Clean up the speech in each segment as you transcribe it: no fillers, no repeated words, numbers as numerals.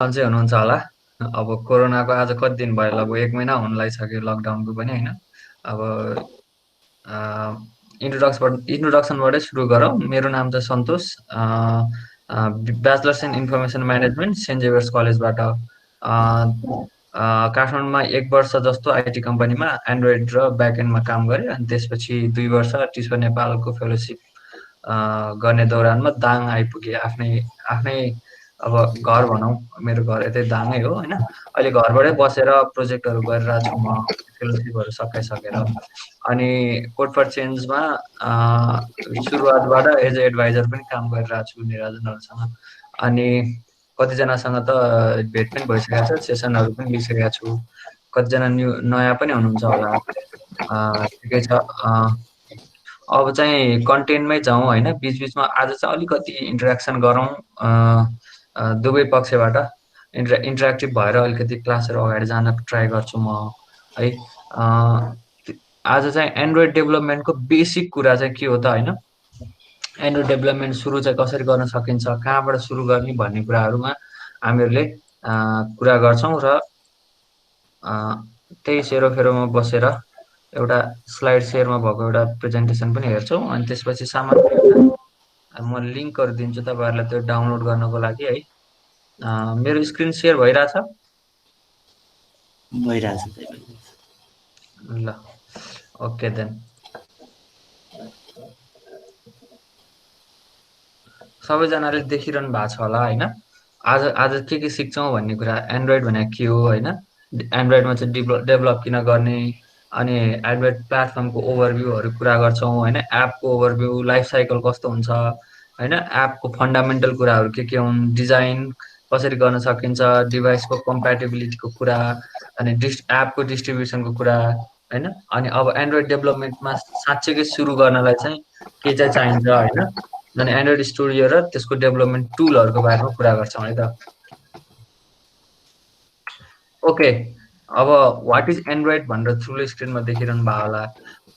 सन्चै हुनुहुन्छ होला। अब कोरोनाको आज कति दिन भयो, अब 1 महिना हुन लागिसक्यो लकडाउनको पनि होइन। अब इन्ट्रोडक्सनबाटै सुरु गरौँ। मेरो नाम चाहिँ Santosh. Bachelors in information management saint Xavier's कलेजबाट काठमाडौँमा 1 वर्ष जस्तो आइटी कम्पनीमा एन्ड्रोइड र ब्याकएन्डमा काम गरेँ। अनि त्यसपछि 2 वर्ष टिस्पा नेपालको फेलोसिप गर्ने दौरानमा दाङ आइपुगेँ। आफ्नै आफ्नै अब घर भनौँ, मेरो घर यतै दाङै हो होइन। अहिले घरबाटै बसेर प्रोजेक्टहरू गरिरहेको छु म, फेलोसिपहरू सकाइसकेर। अनि कोड फर चेन्जमा सुरुवातबाट एज ए एडभाइजर पनि काम गरिरहेको छु निराजनहरूसँग। अनि कतिजनासँग त भेट पनि भइसकेको छ, सेसनहरू पनि लिइसकेको छु। कतिजना नयाँ पनि हुनुहुन्छ होला। ठिकै छ। अब चाहिँ कन्टेन्टमै जाउँ होइन। बिचबिचमा आज चाहिँ अलिकति इन्टरेक्सन गरौँ दुवै पक्षबाट। इन्टरेक्टिभ भएर अलिकति क्लासहरू अगाडि जान ट्राई गर्छु म है। आज चाहिँ एन्ड्रोइड डेभलपमेन्टको बेसिक कुरा चाहिँ के हो त होइन। एन्ड्रोइड डेभलपमेन्ट सुरु चाहिँ कसरी गर्न सकिन्छ, कहाँबाट सुरु गर्ने भन्ने कुराहरूमा हामीहरूले कुरा गर्छौँ। र त्यही सेरोफेरोमा बसेर एउटा स्लाइड सेयरमा भएको एउटा प्रेजेन्टेसन पनि हेर्छौँ। अनि त्यसपछि सामान्य म लिङ्कहरू दिन्छु तपाईँहरूलाई त्यो डाउनलोड गर्नको लागि है। मेरो स्क्रिन सेयर भइरहेछ? भइरहेछ भइरहेछ। ल, ओके देन। सबैजनाले देखिरहनु भएको छ होला होइन। आज आज के सिक्छौँ भन्ने कुरा, एन्ड्रोइड भनेको के हो होइन, एन्ड्रोइडमा चाहिँ डेभलप किन गर्ने, अनि एन्ड्रोइड प्लेटफर्मको ओभरभ्यूहरू कुरा गर्छौँ होइन। एपको ओभरभ्यू, लाइफ साइकल कस्तो हुन्छ होइन, एपको फन्डामेन्टल कुराहरू के हुन्, डिजाइन कसरी गर्न सकिन्छ, डिभाइसको कम्प्याटेबिलिटीको कुरा, अनि एपको डिस्ट्रिब्युसनको कुरा होइन। अनि अब एन्ड्रोइड डेभलपमेन्टमा साँच्चैकै सुरु गर्नलाई चाहिँ के चाहिँ चाहिन्छ होइन। अनि एन्ड्रोइड स्टुडियो र त्यसको डेभलपमेन्ट टुलहरूको बारेमा कुरा गर्छौँ है त। ओके, अब वाट इज एन्ड्रोइड भनेर ठुलो स्क्रिनमा देखिरहनु भयो होला।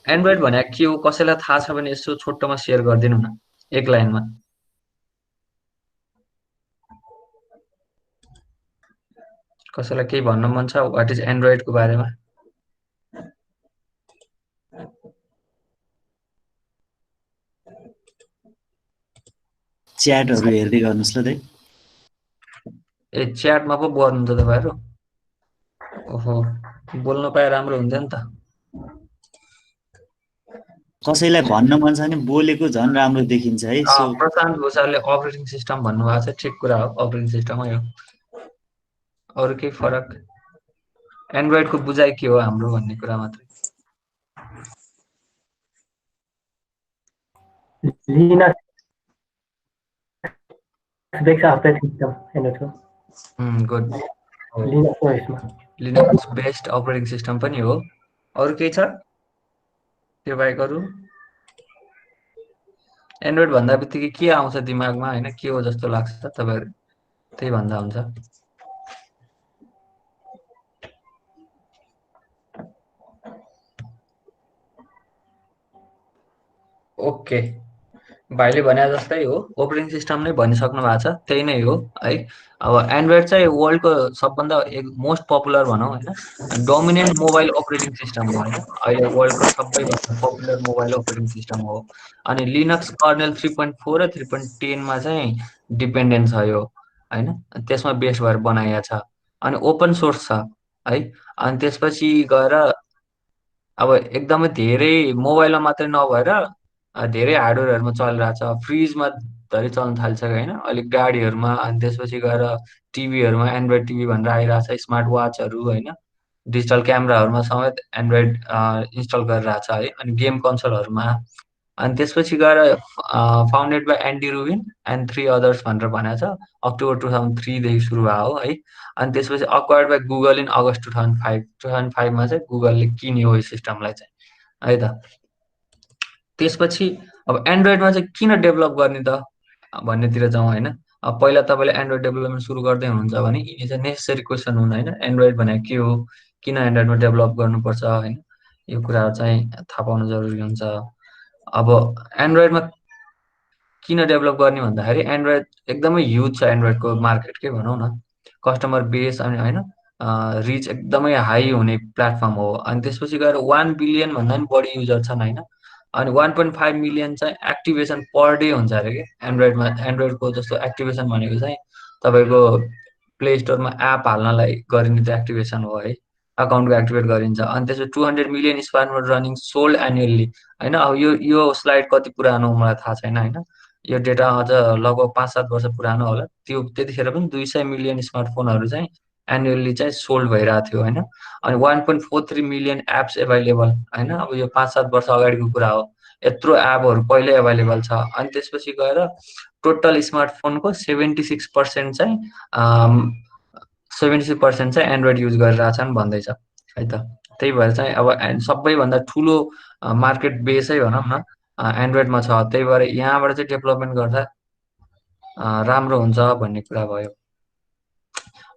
एन्ड्रोइड भनेको के हो, कसैलाई थाहा छ भने यसो छोटोमा सेयर गरिदिनु न, एक लाइनमा। कसैलाई केही भन्न मन छ वाट इज एन्ड्रोइडको बारेमा? च्याटहरू हेर्दै गर्नुहोस् ल दाइ। ए, च्याटमा पो गर्नुहुन्छ तपाईँहरू? ओहो, बोल्न पाए राम्रो हुन्थ्यो नि त। कसैलाई भन्न मन छ भने बोलेको झन् राम्रो देखिन्छ है। सो प्रशान्त भूषालले अपरेटिङ सिस्टम भन्नुभएको छ, ठिक कुरा हो, अपरेटिङ सिस्टमै हो। अरू केही फरक? एन्ड्रोइडको बुझाइ के हो हाम्रो भन्ने कुरा मात्रै। Linux based operating system हेर्नु गुड। Linux OS-मा लिनक्स बेस्ड अपरेटिङ सिस्टम पनि हो। अरू केही छ त्यो बाहेक? अरू एन्ड्रोइड भन्दा बित्तिकै के आउँछ दिमागमा होइन, के हो जस्तो लाग्छ तपाईँहरू? त्यही भन्दा हुन्छ। ओके, भाइले भने जस्तै हो, अपरेटिङ सिस्टम नै भनिसक्नु भएको छ, त्यही नै हो है। अब एन्ड्रोइड चाहिँ वर्ल्डको सबभन्दा मोस्ट पपुलर भनौँ होइन, डोमिनेन्ट मोबाइल अपरेटिङ सिस्टम हो होइन। अहिले वर्ल्डको सबैभन्दा पपुलर मोबाइल अपरेटिङ सिस्टम हो। अनि लिनक्स कर्नेल 3.4 र 3.10मा चाहिँ डिपेन्डेन्ट छ यो होइन, त्यसमा बेस भएर बनाइएको छ। अनि ओपन सोर्स छ है। अनि त्यसपछि गएर अब एकदमै धेरै मोबाइलमा मात्रै नभएर धेरै हार्डवेयरहरूमा चलिरहेछ। फ्रिजमा धरि चल्न थालिसक्यो होइन, अलिक गाडीहरूमा। अनि त्यसपछि गएर टिभीहरूमा एन्ड्रोइड टिभी भनेर आइरहेछ, स्मार्ट वाचहरू होइन, डिजिटल क्यामेराहरूमा समेत एन्ड्रोइड इन्स्टल गरिरहेछ है। अनि गेम कन्सोलहरूमा। अनि त्यसपछि गएर founded by एन्डी Rubin and 3 others भनेर भनेको छ, अक्टोबर 2003देखि सुरु भयो हो है। अनि त्यसपछि अक्वायर्ड बाई गुगल इन अगस्त 2005मा चाहिँ गुगलले किन्यो यो सिस्टमलाई चाहिँ है त। त्यसपछि अब एन्ड्रोइडमा चाहिँ किन डेभलप गर्ने त भन्नेतिर जाउँ होइन। अब पहिला तपाईँले एन्ड्रोइड डेभलपमेन्ट सुरु गर्दै हुनुहुन्छ भने यिनी चाहिँ नेसेसरी क्वेसन हुन् होइन। एन्ड्रोइड भनेको के हो, किन एन्ड्रोइडमा डेभलप गर्नुपर्छ होइन, यो कुराहरू चाहिँ थाहा पाउनु जरुरी हुन्छ। अब एन्ड्रोइडमा किन डेभलप गर्ने भन्दाखेरि एन्ड्रोइड एकदमै ह्युज छ, एन्ड्रोइडको मार्केट के भनौँ न। कस्टमर बेस अनि होइन रिच एकदमै हाई हुने प्लेटफर्म हो। अनि त्यसपछि गएर 1 बिलियन भन्दा पनि बढी युजर छन् होइन। अनि 1.5 मिलियन चाहिँ एक्टिभेसन पर डे हुन्छ अरे कि एन्ड्रोइडमा। एन्ड्रोइडको जस्तो एक्टिभेसन भनेको चाहिँ तपाईँको प्ले स्टोरमा एप हाल्नलाई गरिने त्यो एक्टिभेसन हो है, अकाउन्टको एक्टिभेट गरिन्छ। अनि त्यसपछि 200 million smartphone running sold annually होइन। अब यो स्लाइड कति पुरानो हो मलाई थाहा छैन होइन, यो डेटा अझ लगभग 5-7 वर्ष पुरानो होला। त्यो त्यतिखेर पनि 200 मिलियन स्मार्टफोनहरू चाहिँ एनुअल्ली चाहिँ सोल्ड भइरहेको थियो होइन। अनि 1.43 मिलियन एप्स एभाइलेबल होइन। अब यो 5-7 वर्ष अगाडिको कुरा हो, यत्रो एपहरू पहिल्यै एभाइलेबल छ। अनि त्यसपछि गएर टोटल स्मार्टफोनको 76% चाहिँ 76% चाहिँ एन्ड्रोइड युज गरिरहेछन् भन्दैछ है त। त्यही भएर चाहिँ अब सबैभन्दा ठुलो मार्केट बेसै भनौँ न एन्ड्रोइडमा छ। त्यही भएर यहाँबाट चाहिँ डेभलपमेन्ट गर्दा राम्रो हुन्छ भन्ने कुरा भयो।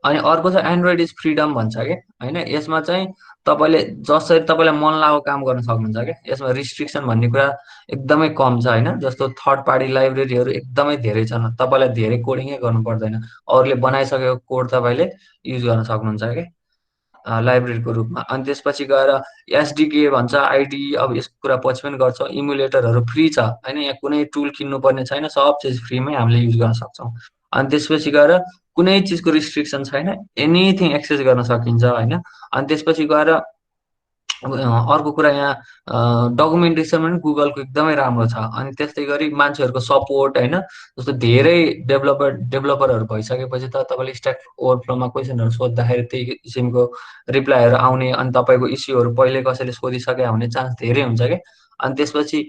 अनि अर्को छ एन्ड्रोइड इज फ्रिडम भन्छ क्या होइन। यसमा चाहिँ तपाईँले जसरी तपाईँलाई मन लागेको काम गर्न सक्नुहुन्छ क्या। यसमा रिस्ट्रिक्सन भन्ने कुरा एकदमै कम छ होइन। जस्तो थर्ड पार्टी लाइब्रेरीहरू एकदमै धेरै छन्, तपाईँलाई धेरै कोडिङै गर्नु पर्दैन, अरूले बनाइसकेको कोड तपाईँले युज गर्न सक्नुहुन्छ क्या लाइब्रेरीको रूपमा। अनि त्यसपछि गएर एसडिके भन्छ आइडी, अब यसको कुरा पछि पनि गर्छौँ। इमुलेटरहरू फ्री छ होइन, यहाँ कुनै टुल किन्नु पर्ने छैन, सब चिज फ्रीमै हामीले युज गर्न सक्छौँ। अनि त्यसपछि गएर कुनै चिजको रिस्ट्रिक्सन छैन, एनिथिङ एक्सेस गर्न सकिन्छ होइन। अनि त्यसपछि गएर अर्को कुरा यहाँ डकुमेन्टेसन पनि गुगलको एकदमै राम्रो छ। अनि त्यस्तै गरी मान्छेहरूको सपोर्ट होइन, जस्तो धेरै डेभलपरहरू भइसकेपछि त तपाईँले स्ट्याक ओभरफ्लोमा क्वेसनहरू सोद्धाखेरि त्यही किसिमको रिप्लाईहरू आउने, अनि तपाईँको इस्युहरू पहिले कसैले सोधिसके हुने चान्स धेरै हुन्छ क्या। अनि त्यसपछि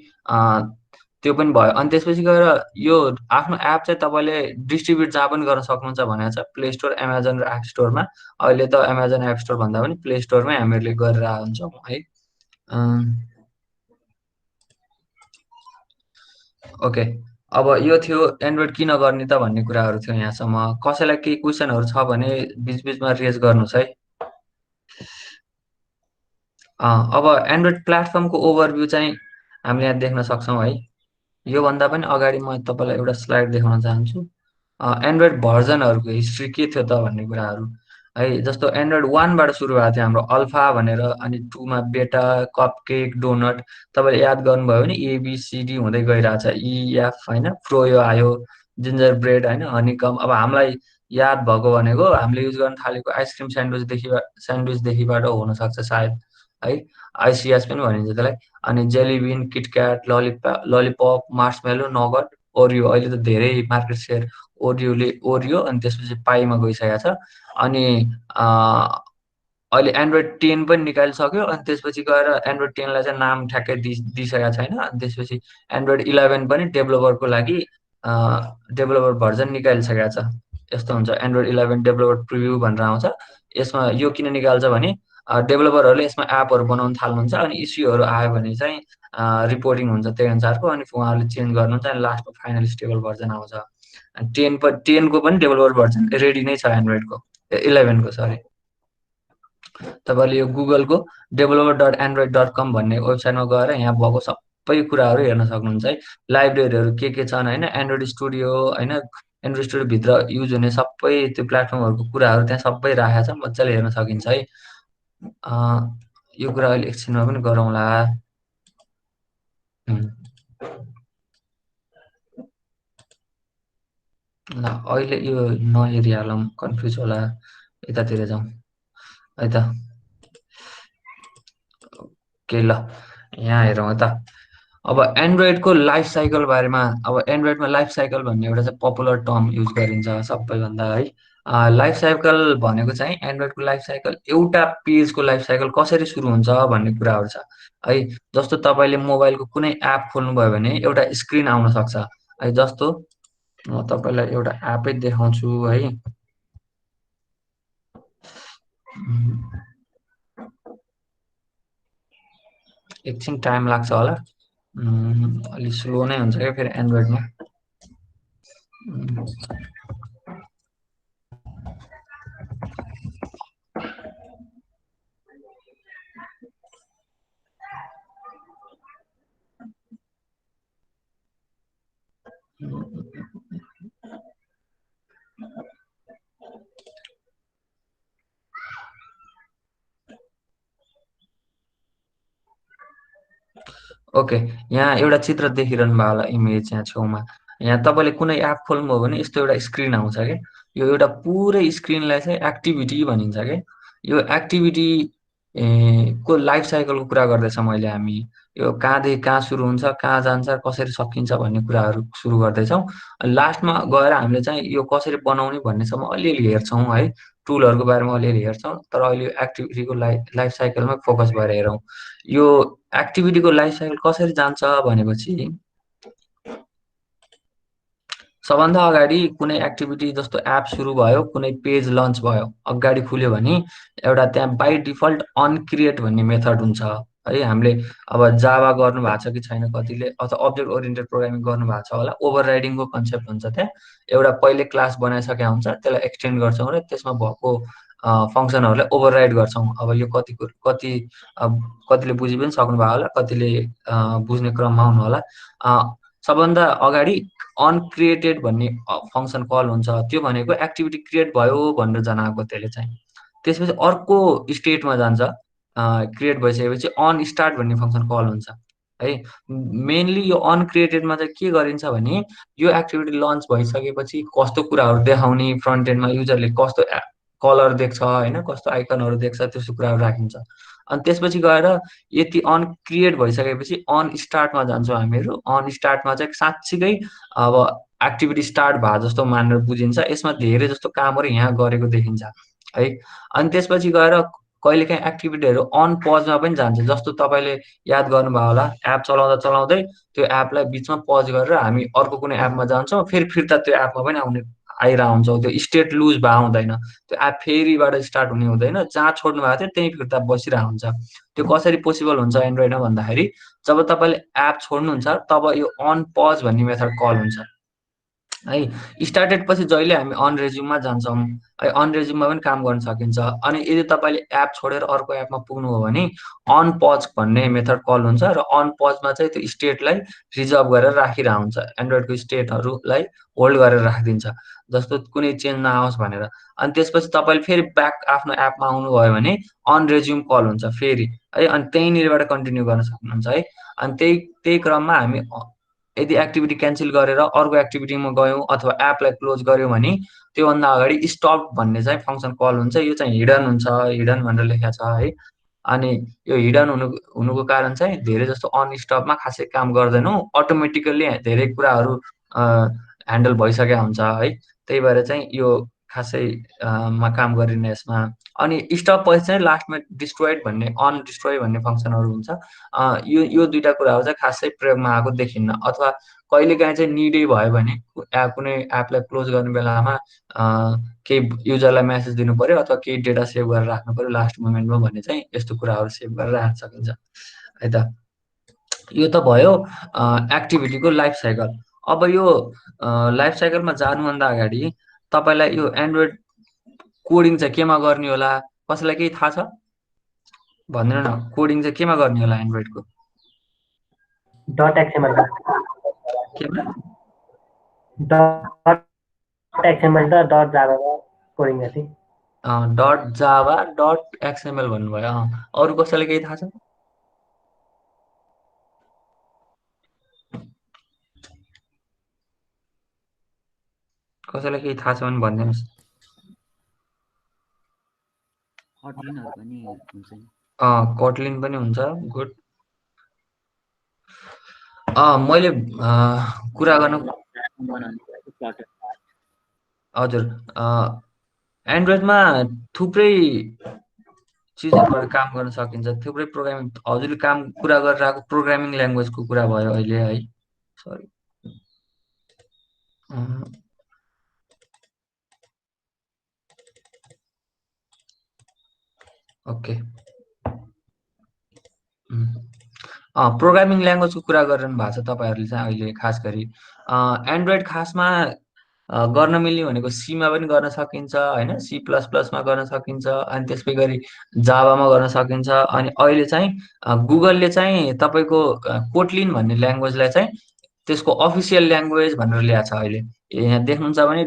त्यो पनि भयो। अनि त्यसपछि गएर यो आफ्नो एप चाहिँ तपाईँले डिस्ट्रिब्युट जहाँ पनि गर्न सक्नुहुन्छ भनेको छ, प्ले स्टोर, एमाजोन र एप स्टोरमा। अहिले त एमाजोन एप स्टोर भन्दा पनि प्ले स्टोरमै हामीहरूले गरेर हुन्छौँ है। ओके, अब यो थियो एन्ड्रोइड किन गर्ने त भन्ने कुराहरू थियो यहाँसम्म। कसैलाई केही क्वेसनहरू छ भने बिचबिचमा रेज गर्नुहोस् है। अब एन्ड्रोइड प्लेटफर्मको ओभरभ्यू चाहिँ हामीले यहाँ देख्न सक्छौँ है। योभन्दा पनि अगाडि म तपाईँलाई एउटा स्लाइड देखाउन चाहन्छु, एन्ड्रोइड भर्जनहरूको हिस्ट्री के थियो त भन्ने कुराहरू है। जस्तो एन्ड्रोइड 1बाट सुरु भएको थियो हाम्रो अल्फा भनेर, अनि 2मा बेटा, कपकेक, डोनट। तपाईँले याद गर्नुभयो भने एबिसिडी हुँदै गइरहेछ, इएफ होइन, फ्रोयो आयो, जिन्जर ब्रेड होइन, हनीकम। अब हामीलाई याद भएको भनेको हामीले युज गर्न थालेको आइसक्रिम स्यान्डविचदेखिबाट हुनसक्छ सायद है, आइसिएस पनि भनिन्छ त्यसलाई। अनि जेलीबिन, किटक्याट, ललिपप, मार्समेलो, नगट, ओरियो। अहिले त धेरै मार्केट सेयर ओरियो अनि त्यसपछि पाईमा गइसकेको छ। अनि अहिले एन्ड्रोइड 10 पनि निकालिसक्यो। अनि त्यसपछि गएर एन्ड्रोइड 10लाई चाहिँ नाम ठ्याक्कै दिइसकेको छैन। अनि त्यसपछि एन्ड्रोइड 11 पनि डेभलोपरको लागि डेभलोपर भर्जन निकालिसकेको छ। यस्तो हुन्छ, एन्ड्रोइड 11 डेभलोपर प्रिभ्यू भनेर आउँछ। यसमा यो किन निकाल्छ भने डेभलोपरहरूले यसमा एपहरू बनाउन थाल्नुहुन्छ, अनि इस्युहरू आयो भने चाहिँ रिपोर्टिङ हुन्छ त्यही अनुसारको, अनि उहाँहरूले चेन्ज गर्नुहुन्छ, अनि लास्टमा फाइनल स्टेबल भर्जन आउँछ। अनि 10को पनि डेभलोपर भर्जन रेडी नै छ एन्ड्रोइडको, 11को सरी। तपाईँले यो गुगलको developer.android.com भन्ने वेबसाइटमा गएर यहाँ भएको सबै कुराहरू हेर्न सक्नुहुन्छ है। लाइब्रेरीहरू के छन् होइन, एन्ड्रोइड स्टुडियो होइन, एन्ड्रोइड स्टुडियोभित्र युज हुने सबै त्यो प्लेटफर्महरूको कुराहरू त्यहाँ सबै राखेको छ, मजाले हेर्न सकिन्छ है। यो कुरा अहिले एकछिनमा पनि गरौँला। ल अहिले यो नहेरिहालौँ, कन्फ्युज होला, यतातिर जाउँ है त। ओके ल, यहाँ हेरौँ त। अब एन्ड्रोइडको लाइफ साइकल बारेमा, अब एन्ड्रोइडमा लाइफ साइकल भन्ने एउटा चाहिँ पपुलर टर्म युज गरिन्छ सबैभन्दा है। लाइफ साइकल भनेको चाहिँ एन्ड्रोइडको लाइफ साइकल एउटा पेजको लाइफ साइकल कसरी सुरु हुन्छ भन्ने कुराहरू छ है। जस्तो तपाईँले मोबाइलको कुनै एप खोल्नुभयो भने एउटा स्क्रिन आउन सक्छ है। जस्तो म तपाईँलाई एउटा एपै देखाउँछु है। एकछिन टाइम लाग्छ होला, अलिक स्लो नै हुन्छ क्या फेरि एन्ड्रोइडमा। ओके, यहाँ एउटा चित्र देखिरहनु भयो होला, इमेज यहाँ छेउमा। यहाँ तपाईँले कुनै एप खोल्नुभयो भने यस्तो एउटा स्क्रिन आउँछ क्या। यो एउटा पुरै स्क्रिनलाई चाहिँ एक्टिभिटी भनिन्छ क्या। यो एक्टिभिटी को लाइफ साइकलको कुरा गर्दैछ मैले हामी। यो कहाँदेखि कहाँ सुरु हुन्छ, कहाँ जान्छ, कसरी सकिन्छ भन्ने कुराहरू सुरु गर्दैछौँ। लास्टमा गएर हामीले चाहिँ यो कसरी बनाउने भन्नेसम्म अलिअलि हेर्छौँ है। टुलहरूको बारेमा अलिअलि हेर्छौँ, तर अहिले यो एक्टिभिटीको लाइफ साइकलमा फोकस भएर हेरौँ। यो एक्टिभिटीको लाइफ साइकल कसरी जान्छ भनेपछि सबभन्दा अगाडि कुनै एक्टिभिटी जस्तो एप सुरु भयो, कुनै पेज लन्च भयो, अगाडि खुल्यो भने एउटा त्यहाँ बाई डिफल्ट अनक्रिएट भन्ने मेथड हुन्छ है। हामीले अब जावा गर्नु भएको छ कि छैन कतिले, अथवा अब्जेक्ट ओरिएन्टेड प्रोग्रामिङ गर्नु भएको छ होला, ओभरराइडिङको कन्सेप्ट हुन्छ त्यहाँ। एउटा पहिले क्लास बनाइसकेका हुन्छ, त्यसलाई एक्सटेन्ड गर्छौँ र त्यसमा भएको फङ्सनहरूलाई ओभरराइड गर्छौँ। अब यो कतिले बुझि पनि सक्नुभयो होला, कतिले बुझ्ने क्रममा हुनु होला। सबभन्दा अगाडि अनक्रिएटेड भन्ने फङ्सन कल हुन्छ। त्यो भनेको एक्टिभिटी क्रिएट भयो भनेर जनाएको त्यसले चाहिँ। त्यसपछि अर्को स्टेटमा जान्छ, क्रिएट भइसकेपछि अन स्टार्ट भन्ने फङ्सन कल हुन्छ है। मेनली यो अनक्रिएटेडमा चाहिँ के गरिन्छ भने यो एक्टिभिटी लन्च भइसकेपछि कस्तो कुराहरू देखाउने, फ्रन्ट एन्डमा युजरले कस्तो कलर देख्छ होइन, कस्तो आइकनहरू देख्छ, त्यस्तो कुराहरू राखिन्छ। अनि त्यसपछि गएर यति अनक्रिएट भइसकेपछि अन स्टार्टमा जान्छौँ हामीहरू। अन स्टार्टमा चाहिँ साँच्चीकै अब एक्टिभिटी स्टार्ट भए जस्तो मानेर बुझिन्छ। यसमा धेरै जस्तो कामहरू यहाँ गरेको देखिन्छ है। अनि त्यसपछि गएर कहिलेकाहीँ एक्टिभिटीहरू अन पजमा पनि जान्छ। जस्तो तपाईँले याद गर्नुभयो होला, एप चलाउँदा चलाउँदै त्यो एपलाई बिचमा पज गरेर हामी अर्को कुनै एपमा जान्छौँ, फेरि फिर्ता त्यो एपमा पनि आइरह हुन्छौँ। त्यो स्टेट लुज भए हुँदैन, त्यो एप फेरिबाट स्टार्ट हुने हुँदैन, जहाँ छोड्नु भएको थियो त्यहीँ फिर्ता बसिरहेको हुन्छ। त्यो कसरी पोसिबल हुन्छ एन्ड्रोइडमा भन्दाखेरि जब तपाईँले एप छोड्नुहुन्छ तब यो अन पज भन्ने मेथड कल हुन्छ है। स्टार्टेड पछि जहिले हामी अन रेज्युममा जान्छौँ है, अन रेज्युममा पनि काम गर्न सकिन्छ। अनि यदि तपाईँले एप छोडेर अर्को एपमा पुग्नु हो भने अन पज भन्ने मेथड कल हुन्छ र अन पजमा चाहिँ त्यो स्टेटलाई रिजर्भ गरेर राखिरहेको हुन्छ, एन्ड्रोइडको स्टेटहरूलाई होल्ड गरेर राखिदिन्छ, जस्तो कुनै चेन्ज नआओस् भनेर। अनि त्यसपछि तपाईँले फेरि ब्याक आफ्नो एपमा आउनुभयो भने अन रेज्युम कल हुन्छ फेरि है। अनि त्यहीँनिरबाट कन्टिन्यू गर्न सक्नुहुन्छ है। अनि त्यही त्यही क्रममा हामी यदि एक्टिभिटी क्यान्सल गरेर अर्को एक्टिभिटीमा गयौँ अथवा एपलाई क्लोज गऱ्यौँ भने त्योभन्दा अगाडि स्टप भन्ने चाहिँ फङ्सन कल हुन्छ। यो चाहिँ हिडन हुन्छ, हिडन भनेर लेखेको छ है। अनि यो हिडन हुनुको कारण चाहिँ धेरै जस्तो अनस्टपमा खासै काम गर्दैनौँ, अटोमेटिकल्ली धेरै कुराहरू ह्यान्डल भइसकेको हुन्छ है। त्यही भएर चाहिँ यो खासै मा काम गरिने यसमा। अनि स्टप पछि चाहिँ लास्टमा डिस्ट्रोइड भन्ने अनडिस्ट्रोय भन्ने फङ्सनहरू हुन्छ। यो दुईवटा कुराहरू चाहिँ खासै प्रयोगमा आएको देखिन्न। अथवा कहिलेकाहीँ चाहिँ निडै भयो भने कुनै एपलाई क्लोज गर्ने बेलामा केही युजरलाई मेसेज दिनु पर्यो अथवा केही डेटा सेभ गरेर राख्नु पर्यो लास्ट मोमेन्टमा भने चाहिँ यस्तो कुराहरू सेभ गरेर राख्न सकिन्छ है त। यो त भयो एक्टिभिटीको लाइफ साइकल। अब यो लाइफ साइकलमा जानुभन्दा अगाडि तपाईँलाई यो एन्ड्रोइड कोडिङ चाहिँ केमा गर्ने होला, कसैलाई केही थाहा छ भनिदिनु न। कोडिङ चाहिँ केमा गर्ने होला एन्ड्रोइडको? .xml केमा? .xml र .java कोडिङ जति। डट जावा डट एक्सएमएल भन्नुभयो। अरू कसैलाई केही थाहा छ? कसैलाई केही थाहा छ भने भनिदिनुहोस्। कटलिनहरू पनि हुन्छ नि। कटलिन पनि हुन्छ, गुड। मैले कुरा गर्न हजुर, एन्ड्रोइडमा थुप्रै चिजहरूबाट काम गर्न सकिन्छ, थुप्रै प्रोग्रामिङ। हजुरले कुरा गरेर आएको प्रोग्रामिङ ल्याङ्ग्वेजको कुरा भयो अहिले है। Sorry, okay. प्रोग्रामिङ ल्याङ्ग्वेजको कुरा गरिरहनु भएको छ तपाईँहरूले चाहिँ अहिले खास गरी। एन्ड्रोइड खासमा गर्न मिल्ने भनेको सीमा पनि गर्न सकिन्छ होइन, C++मा गर्न सकिन्छ, अनि त्यसै गरी जावामा गर्न सकिन्छ। अनि अहिले चाहिँ गुगलले चाहिँ तपाईँको कोटलिन भन्ने ल्याङ्ग्वेजलाई चाहिँ त्यसको अफिसियल ल्याङ्ग्वेज भनेर ल्याएको छ अहिले। यहाँ देख्नुहुन्छ भने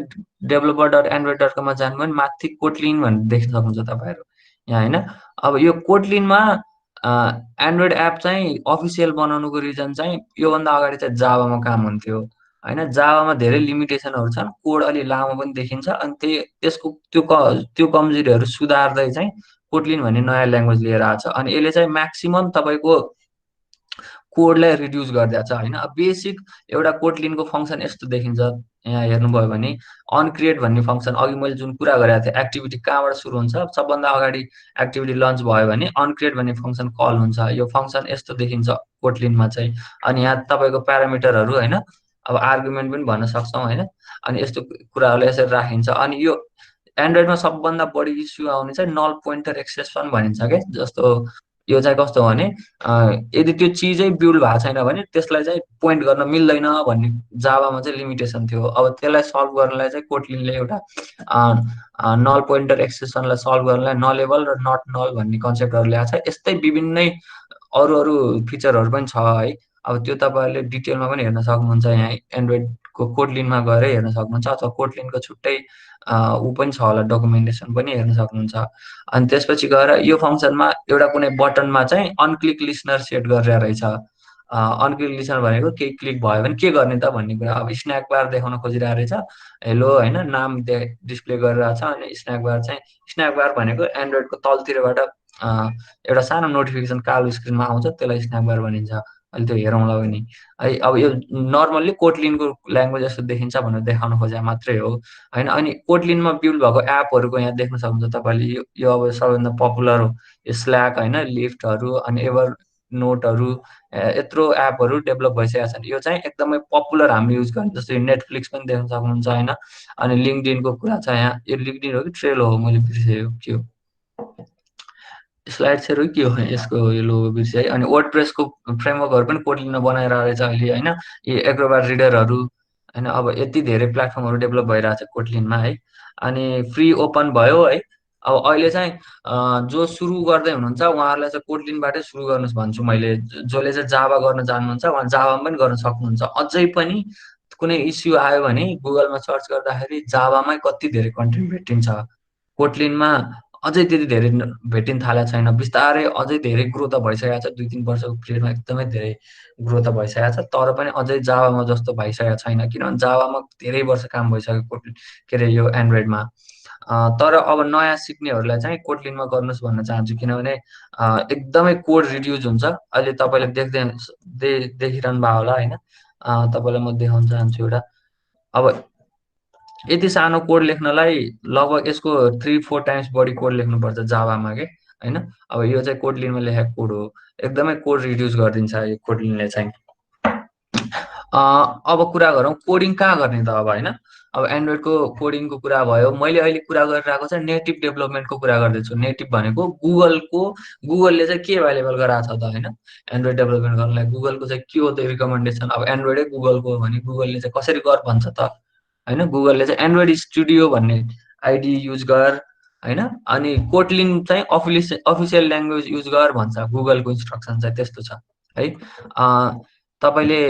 developer.android.com मा जानुभयो भने माथि कोटलिन भनेर देख्न सक्नुहुन्छ तपाईँहरू यहाँ होइन। अब यो कोटलिनमा एन्ड्रोइड एप चाहिँ अफिसियल बनाउनुको रिजन चाहिँ योभन्दा अगाडि चाहिँ जावामा काम हुन्थ्यो होइन। जावामा धेरै लिमिटेसनहरू छन्, कोड अलि लामो पनि देखिन्छ, अनि त्यसको त्यो कमजोरीहरू सुधार्दै चाहिँ कोटलिन भन्ने नयाँ ल्याङ्ग्वेज लिएर आएको छ। अनि यसले चाहिँ म्याक्सिमम तपाईँको कोडलाई रिड्युस गरिदिएको छ होइन। बेसिक एउटा कोटलिनको फङ्सन यस्तो देखिन्छ, यहाँ हेर्नुभयो भने अनक्रिएट भन्ने फङ्सन, अघि मैले जुन कुरा गरेको थिएँ एक्टिभिटी कहाँबाट सुरु हुन्छ, सबभन्दा अगाडि एक्टिभिटी लन्च भयो भने अनक्रिएट भन्ने फङ्सन कल हुन्छ। यो फङ्सन यस्तो देखिन्छ कोटलिनमा चाहिँ। अनि यहाँ तपाईँको प्यारामिटरहरू होइन, अब आर्गुमेन्ट पनि भन्न सक्छौँ होइन। अनि यस्तो कुराहरूलाई यसरी राखिन्छ। अनि यो एन्ड्रोइडमा सबभन्दा बढी इस्यु आउने चाहिँ नल पोइन्टर एक्सेप्सन भनिन्छ क्या। जस्तो यो चाहिँ कस्तो हो भने यदि त्यो चिजै बिल्ड भएको छैन भने त्यसलाई चाहिँ पोइन्ट गर्न मिल्दैन भन्ने जावामा चाहिँ लिमिटेसन थियो। अब त्यसलाई सल्भ गर्नलाई चाहिँ कोटलिनले एउटा नल पोइन्टर एक्सेप्सनलाई सल्भ गर्नलाई नलेबल र नट नल भन्ने कन्सेप्टहरू ल्याएको छ। यस्तै विभिन्नै अरू अरू फिचरहरू पनि छ है। अब त्यो तपाईँहरूले डिटेलमा पनि हेर्न सक्नुहुन्छ, यहाँ एन्ड्रोइडको कोटलिनमा गएर हेर्न सक्नुहुन्छ, अथवा कोटलिनको छुट्टै ऊ पनि छ होला, डकुमेन्टेसन पनि हेर्न सक्नुहुन्छ। अनि त्यसपछि गएर यो फङ्सनमा एउटा कुनै बटनमा चाहिँ अनक्लिक लिसनर सेट गरेर रहेछ। अनक्लिक लिसनर भनेको केही क्लिक भयो भने के गर्ने त भन्ने कुरा। अब स्न्याक बार देखाउन खोजिरहेको रहेछ, हेलो होइन, नाम डिस्प्ले गरिरहेको छ। अनि स्न्याक बार चाहिँ, स्न्याक बार भनेको एन्ड्रोइडको तलतिरबाट एउटा सानो नोटिफिकेसन कालो स्क्रिनमा आउँछ, त्यसलाई स्न्याक बार भनिन्छ। अहिले त्यो हेरौँला पनि है। अब यो नर्मल्ली कोटलिनको ल्याङ्ग्वेज जस्तो देखिन्छ भनेर देखाउन खोजे मात्रै हो होइन। अनि कोटलिनमा बिल्ड भएको एपहरूको यहाँ देख्न सक्नुहुन्छ तपाईँले। यो अब सबैभन्दा पपुलर हो यो स्ल्याक होइन, लिफ्टहरू अनि एभर नोटहरू, यत्रो एपहरू डेभलप भइसकेका छन्। यो चाहिँ एकदमै पपुलर हामीले युज गर्ने, जस्तो यो नेटफ्लिक्स पनि देख्न सक्नुहुन्छ होइन। अनि लिङ्कडिनको कुरा छ यहाँ, यो लिङ्कडिन हो कि ट्रेल हो मैले बिर्सेँ के हो, स्लाइड सेयर हो के हो यसको यो लोगो बिर्सेँ है। अनि वर्डप्रेसको फ्रेमवर्कहरू पनि कोटलिनमा बनाएर रहेछ अहिले होइन। यो एक्रोबाट रिडरहरू होइन, अब यति धेरै प्लेटफर्महरू डेभलप भइरहेछ कोटलिनमा है। अनि फ्री ओपन भयो है। अब अहिले चाहिँ जो सुरु गर्दै हुनुहुन्छ उहाँहरूलाई चाहिँ कोटलिनबाटै सुरु गर्नुहोस् भन्छु मैले। जसले चाहिँ जावा गर्न जान्नुहुन्छ उहाँ जावामा पनि गर्न सक्नुहुन्छ। अझै पनि कुनै इस्यु आयो भने गुगलमा सर्च गर्दाखेरि जावामै कति धेरै कन्टेन्ट भेटिन्छ, कोटलिनमा अझै त्यति धेरै भेटिन थालेको छैन। बिस्तारै अझै धेरै ग्रो त भइसकेको छ, 2-3 वर्षको पिरियडमा एकदमै धेरै ग्रो त भइसकेको छ, तर पनि अझै जावामा जस्तो भइसकेको छैन, किनभने जावामा धेरै वर्ष काम भइसक्यो कोटलिन के अरे यो एन्ड्रोइडमा। तर अब नयाँ सिक्नेहरूलाई चाहिँ कोटलिनमा गर्नुहोस् भन्न चाहन्छु, किनभने एकदमै कोड रिड्युज हुन्छ। अहिले तपाईँले देखिरहनु भएको होला होइन। तपाईँलाई म देखाउन चाहन्छु एउटा। अब यति सानो कोड लेख्नलाई लगभग यसको 3-4 टाइम्स बढी कोड लेख्नुपर्छ जावामा के होइन। अब यो चाहिँ कोटलिनमा लेखेको कोड हो, एकदमै कोड रिड्युस गरिदिन्छ यो कोटलिनले चाहिँ। अब कुरा गरौँ कोडिङ कहाँ गर्ने त अब होइन। अब एन्ड्रोइडको कोडिङको कुरा भयो, मैले अहिले कुरा गरिरहेको चाहिँ नेटिभ डेभलपमेन्टको कुरा गर्दैछु। नेटिभ भनेको गुगलले चाहिँ के एभाइलेबल गराएको छ त होइन एन्ड्रोइड डेभलपमेन्ट गर्नलाई। गुगलको चाहिँ के हो त रिकमेन्डेसन, अब एन्ड्रोइडै गुगलको हो भने गुगलले चाहिँ कसरी गर भन्छ त होइन। गुगलले चाहिँ एन्ड्रोइड स्टुडियो भन्ने आइडी युज गर होइन। अनि कोटलिन चाहिँ अफिसियल ल्याङ्ग्वेज युज गर भन्छ, गुगलको इन्स्ट्रक्सन चाहिँ त्यस्तो छ है। तपाईँले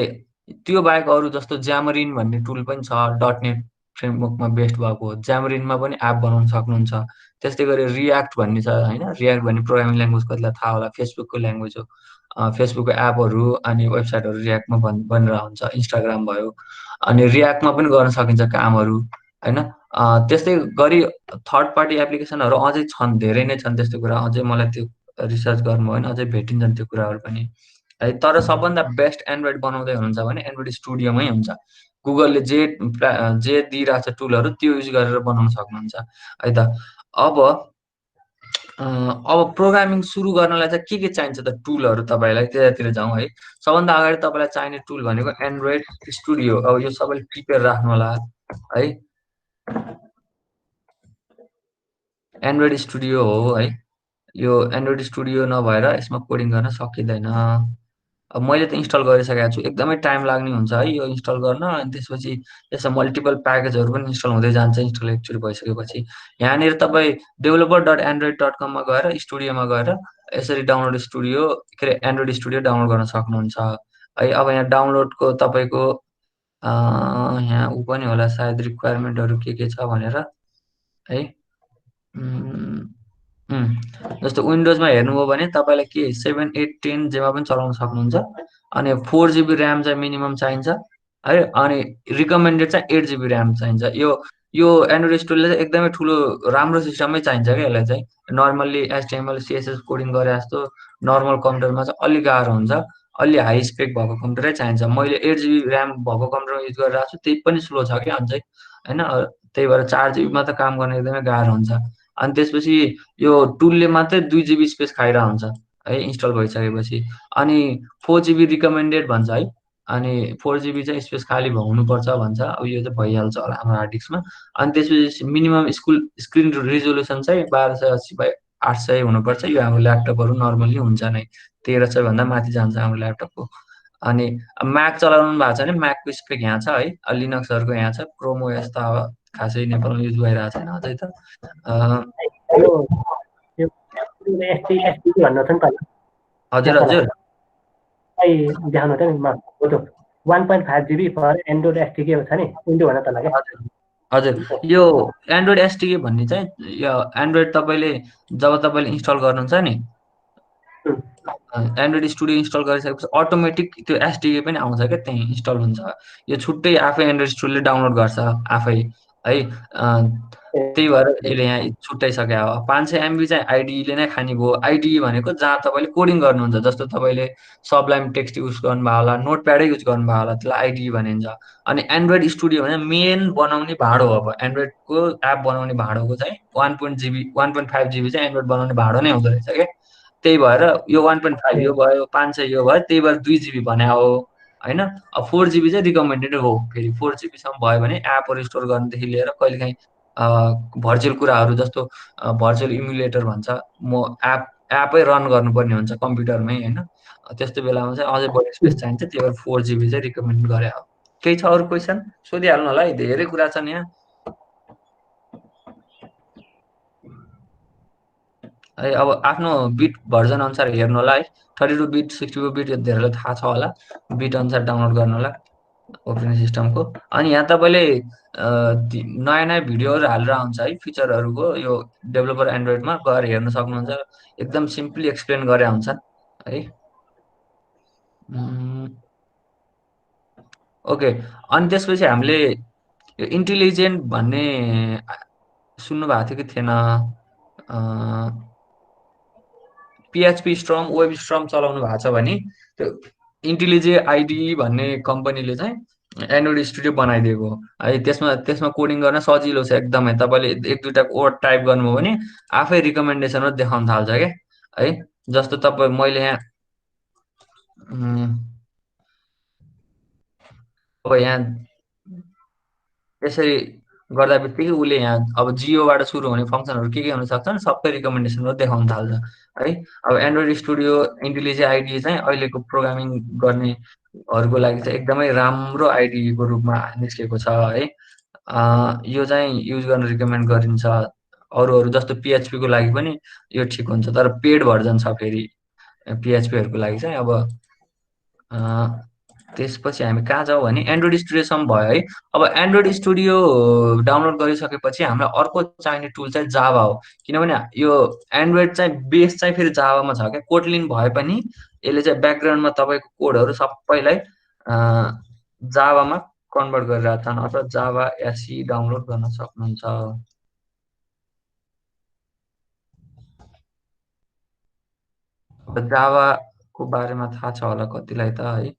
त्यो बाहेक अरू जस्तो ज्यामरिन भन्ने टुल पनि छ, डटनेट फ्रेमवर्कमा बेस्ड भएको, ज्यामरिनमा पनि एप बनाउन सक्नुहुन्छ। त्यस्तै गरी रियाक्ट भन्ने छ होइन, रियाक्ट भन्ने प्रोग्रामिङ ल्याङ्ग्वेज कतिलाई थाहा होला, फेसबुकको ल्याङ्ग्वेज हो। फेसबुकको एपहरू अनि वेबसाइटहरू रियाक्टमा बनेर हुन्छ, इन्स्टाग्राम भयो। अनि रियाक्टमा पनि गर्न सकिन्छ कामहरू होइन। त्यस्तै गरी थर्ड पार्टी एप्लिकेसनहरू अझै छन्, धेरै नै छन् त्यस्तो कुरा, अझै मलाई त्यो रिसर्च गर्नु होइन, अझै भेटिन्छन् त्यो कुराहरू पनि है। तर सबभन्दा बेस्ट एन्ड्रोइड बनाउँदै हुनुहुन्छ भने एन्ड्रोइड स्टुडियोमै हुन्छ। गुगलले जे दिइरहेको छ टुलहरू त्यो युज गरेर बनाउन सक्नुहुन्छ है त। अब प्रोग्रामिङ सुरु गर्नलाई चाहिँ के चाहिन्छ त टुलहरू, तपाईँलाई त्यतातिर जाउँ है। सबभन्दा अगाडि तपाईँलाई चाहिने टुल भनेको एन्ड्रोइड स्टुडियो। अब यो सबैले टिपेर राख्नु होला है। एन्ड्रोइड स्टुडियो हो है यो। एन्ड्रोइड स्टुडियो नभएर यसमा कोडिङ गर्न सकिँदैन। अब मैले त इन्स्टल गरिसकेको छु, एकदमै टाइम लाग्ने हुन्छ है यो इन्स्टल गर्न। अनि त्यसपछि यसमा मल्टिपल प्याकेजहरू पनि इन्स्टल हुँदै जान्छ इन्स्टल एक्चुअली भइसकेपछि। यहाँनिर तपाईँ developer.android.com मा गएर स्टुडियोमा गएर यसरी डाउनलोड स्टुडियो के अरे एन्ड्रोइड स्टुडियो डाउनलोड गर्न सक्नुहुन्छ है। अब यहाँ डाउनलोडको तपाईँको यहाँ ऊ पनि होला सायद, रिक्वायरमेन्टहरू के छ भनेर है। जस्तो विन्डोजमा हेर्नुभयो भने तपाईँलाई के 7 8 10 जेमा पनि चलाउन सक्नुहुन्छ। अनि 4 GB ऱ्याम चाहिँ मिनिमम चाहिन्छ है। अनि रिकमेन्डेड चाहिँ 8 GB ऱ्याम चाहिन्छ। यो एन्ड्रोइड स्टुडियोले चाहिँ एकदमै ठुलो राम्रो सिस्टमै चाहिन्छ क्या यसलाई चाहिँ। नर्मल्ली एचटिएमएल सिएसएस कोडिङ गरे जस्तो नर्मल कम्प्युटरमा चाहिँ अलिक गाह्रो हुन्छ। अलि हाई स्पेक भएको कम्प्युटरै चाहिन्छ। मैले 8 GB ऱ्याम भएको कम्प्युटर युज गरिरहेको छु, त्यही पनि स्लो छ कि अझै होइन। त्यही भएर 4 GB मा त काम गर्न एकदमै गाह्रो हुन्छ। अनि त्यसपछि यो टुलले मात्रै 2 GB स्पेस खाइरहेको हुन्छ है इन्स्टल भइसकेपछि। अनि 4 GB रिकमेन्डेड भन्छ है। अनि 4 GB चाहिँ स्पेस खाली हुनुपर्छ भन्छ। अब यो चाहिँ भइहाल्छ होला हाम्रो हार्ड डिस्कमा। अनि त्यसपछि मिनिमम स्क्रिन रिजोल्युसन चाहिँ 1280 बाई 800 हुनुपर्छ। यो हाम्रो ल्यापटपहरू नर्मल्ली हुन्छ नै, 1300 भन्दा माथि जान्छ हाम्रो ल्यापटपको। अनि म्याक चलाउनु भएको छ भने म्याकको स्पेक यहाँ छ है। लिनक्सहरूको यहाँ छ। क्रोम ओएस त अब खासै नेपालमा युज भइरहेको छैन अझै त। अ, यो यो एसटी भन्नु छ नि त हजुर त्यहाँ तल हजुर खै देखाउनु त नि हो त्यो 1.5 GB फर एन्ड्रोइड एसटिके छ नि विन्डो भन तल क्या हजुर हजुर। यो एन्ड्रोइड एसटिके भन्ने चाहिँ यो एन्ड्रोइड तपाईँले जब तपाईँले इन्स्टल गर्नुहुन्छ नि, एन्ड्रोइड स्टुडियो इन्स्टल गरिसकेपछि अटोमेटिक त्यो एसडिके पनि आउँछ क्या, त्यहीँ इन्स्टल हुन्छ। यो छुट्टै आफै एन्ड्रोइड स्टुडियोले डाउनलोड गर्छ आफै है। त्यही भएर यसले यहाँ छुट्याइसक्यो। अब 500 MB चाहिँ आइडिईले नै खाने भयो। आइडिई भनेको जहाँ तपाईँले कोडिङ गर्नुहुन्छ, जस्तो तपाईँले सबलाइम टेक्स्ट युज गर्नुभयो होला, नोटप्याडै युज गर्नुभयो होला, त्यसलाई आइडिई भनिन्छ। अनि एन्ड्रोइड स्टुडियो भने मेन बनाउने भाँडो हो। अब एन्ड्रोइडको एप बनाउने भाँडोको चाहिँ 1.5 GB चाहिँ एन्ड्रोइड बनाउने भाँडो नै हुँदो रहेछ क्या। त्यही भएर यो 1.5 ए यो भयो, 500 यो भयो, त्यही भएर 2 GB भने हो होइन। अब 4 GB चाहिँ रिकमेन्डेड हो। फेरि 4 GB सम्म भयो भने एपहरू स्टोर गर्नुदेखि लिएर कहिलेकाहीँ भर्चुअल कुराहरू जस्तो भर्चुअल इमुलेटर भन्छ, म एपै रन गर्नुपर्ने हुन्छ कम्प्युटरमै होइन। त्यस्तो बेलामा चाहिँ अझै बढी स्पेस चाहिन्छ। त्यही भएर 4 GB चाहिँ रिकमेन्ड गरे हो। केही छ अरू क्वेसन सोधिहाल्नु होला है, धेरै कुरा छन् यहाँ है। अब आफ्नो बिट भर्जन अनुसार हेर्नु होला है। 32 बिट 64 बिट यो धेरैलाई थाहा छ होला। बिट अनुसार डाउनलोड गर्नु होला ओपरेटिङ सिस्टमको। अनि यहाँ तपाईँले नयाँ नयाँ भिडियोहरू हालेर आउँछ है फिचरहरूको। यो डेभलोपर एन्ड्रोइडमा गएर हेर्न सक्नुहुन्छ। एकदम सिम्पली एक्सप्लेन गरे हुन्छन् है। ओके। अनि त्यसपछि हामीले यो इन्टेलिजेन्ट भन्ने सुन्नु भएको थियो कि थिएन? पिएचपी स्ट्रङ वेब स्ट्रङ चलाउनु भएको छ भने त्यो इन्टेलिजे आइडी भन्ने कम्पनीले चाहिँ एन्ड्रोइड स्टुडियो बनाइदिएको हो है। त्यसमा त्यसमा कोडिङ गर्न सजिलो छ एकदमै। तपाईँले एक दुईवटा कोड टाइप गर्नुभयो भने आफै रिकमेन्डेसनहरू देखाउन थाल्छ क्या है। जस्तो तपाईँ मैले यहाँ उम्, अब यहाँ यसरी गर्दा बित्तिकै उसले यहाँ अब जियोबाट सुरु हुने फङ्सनहरू के हुन सक्छन् सबै रिकमेन्डेसनहरू देखाउन थाल्छ है। अब एन्ड्रोइड स्टुडियो इन्टेलिजे आइडी चाहिँ अहिलेको प्रोग्रामिङ गर्नेहरूको लागि चाहिँ एकदमै राम्रो आइडीको रूपमा निस्केको छ है। यो चाहिँ युज गर्न रिकमेन्ड गरिन्छ। अरू जस्तो पिएचपीको लागि पनि यो ठिक हुन्छ, तर पेड भर्जन छ फेरि पिएचपीहरूको लागि चाहिँ। अब त्यसपछि हामी कहाँ जाउँ भने एन्ड्रोइड स्टुडियोसम्म भयो है। अब एन्ड्रोइड स्टुडियो डाउनलोड गरिसकेपछि हामीलाई अर्को चाहिने टुल चाहिँ जावा हो। किनभने यो एन्ड्रोइड चाहिँ बेस चाहिँ फेरि जावामा छ क्या। कोटलिन भए पनि यसले चाहिँ ब्याकग्राउन्डमा तपाईँको कोडहरू सबैलाई जावामा कन्भर्ट गरिरहेको छन्। अथवा जावा एसई डाउनलोड गर्न सक्नुहुन्छ। जावाको बारेमा थाहा छ होला कतिलाई त है।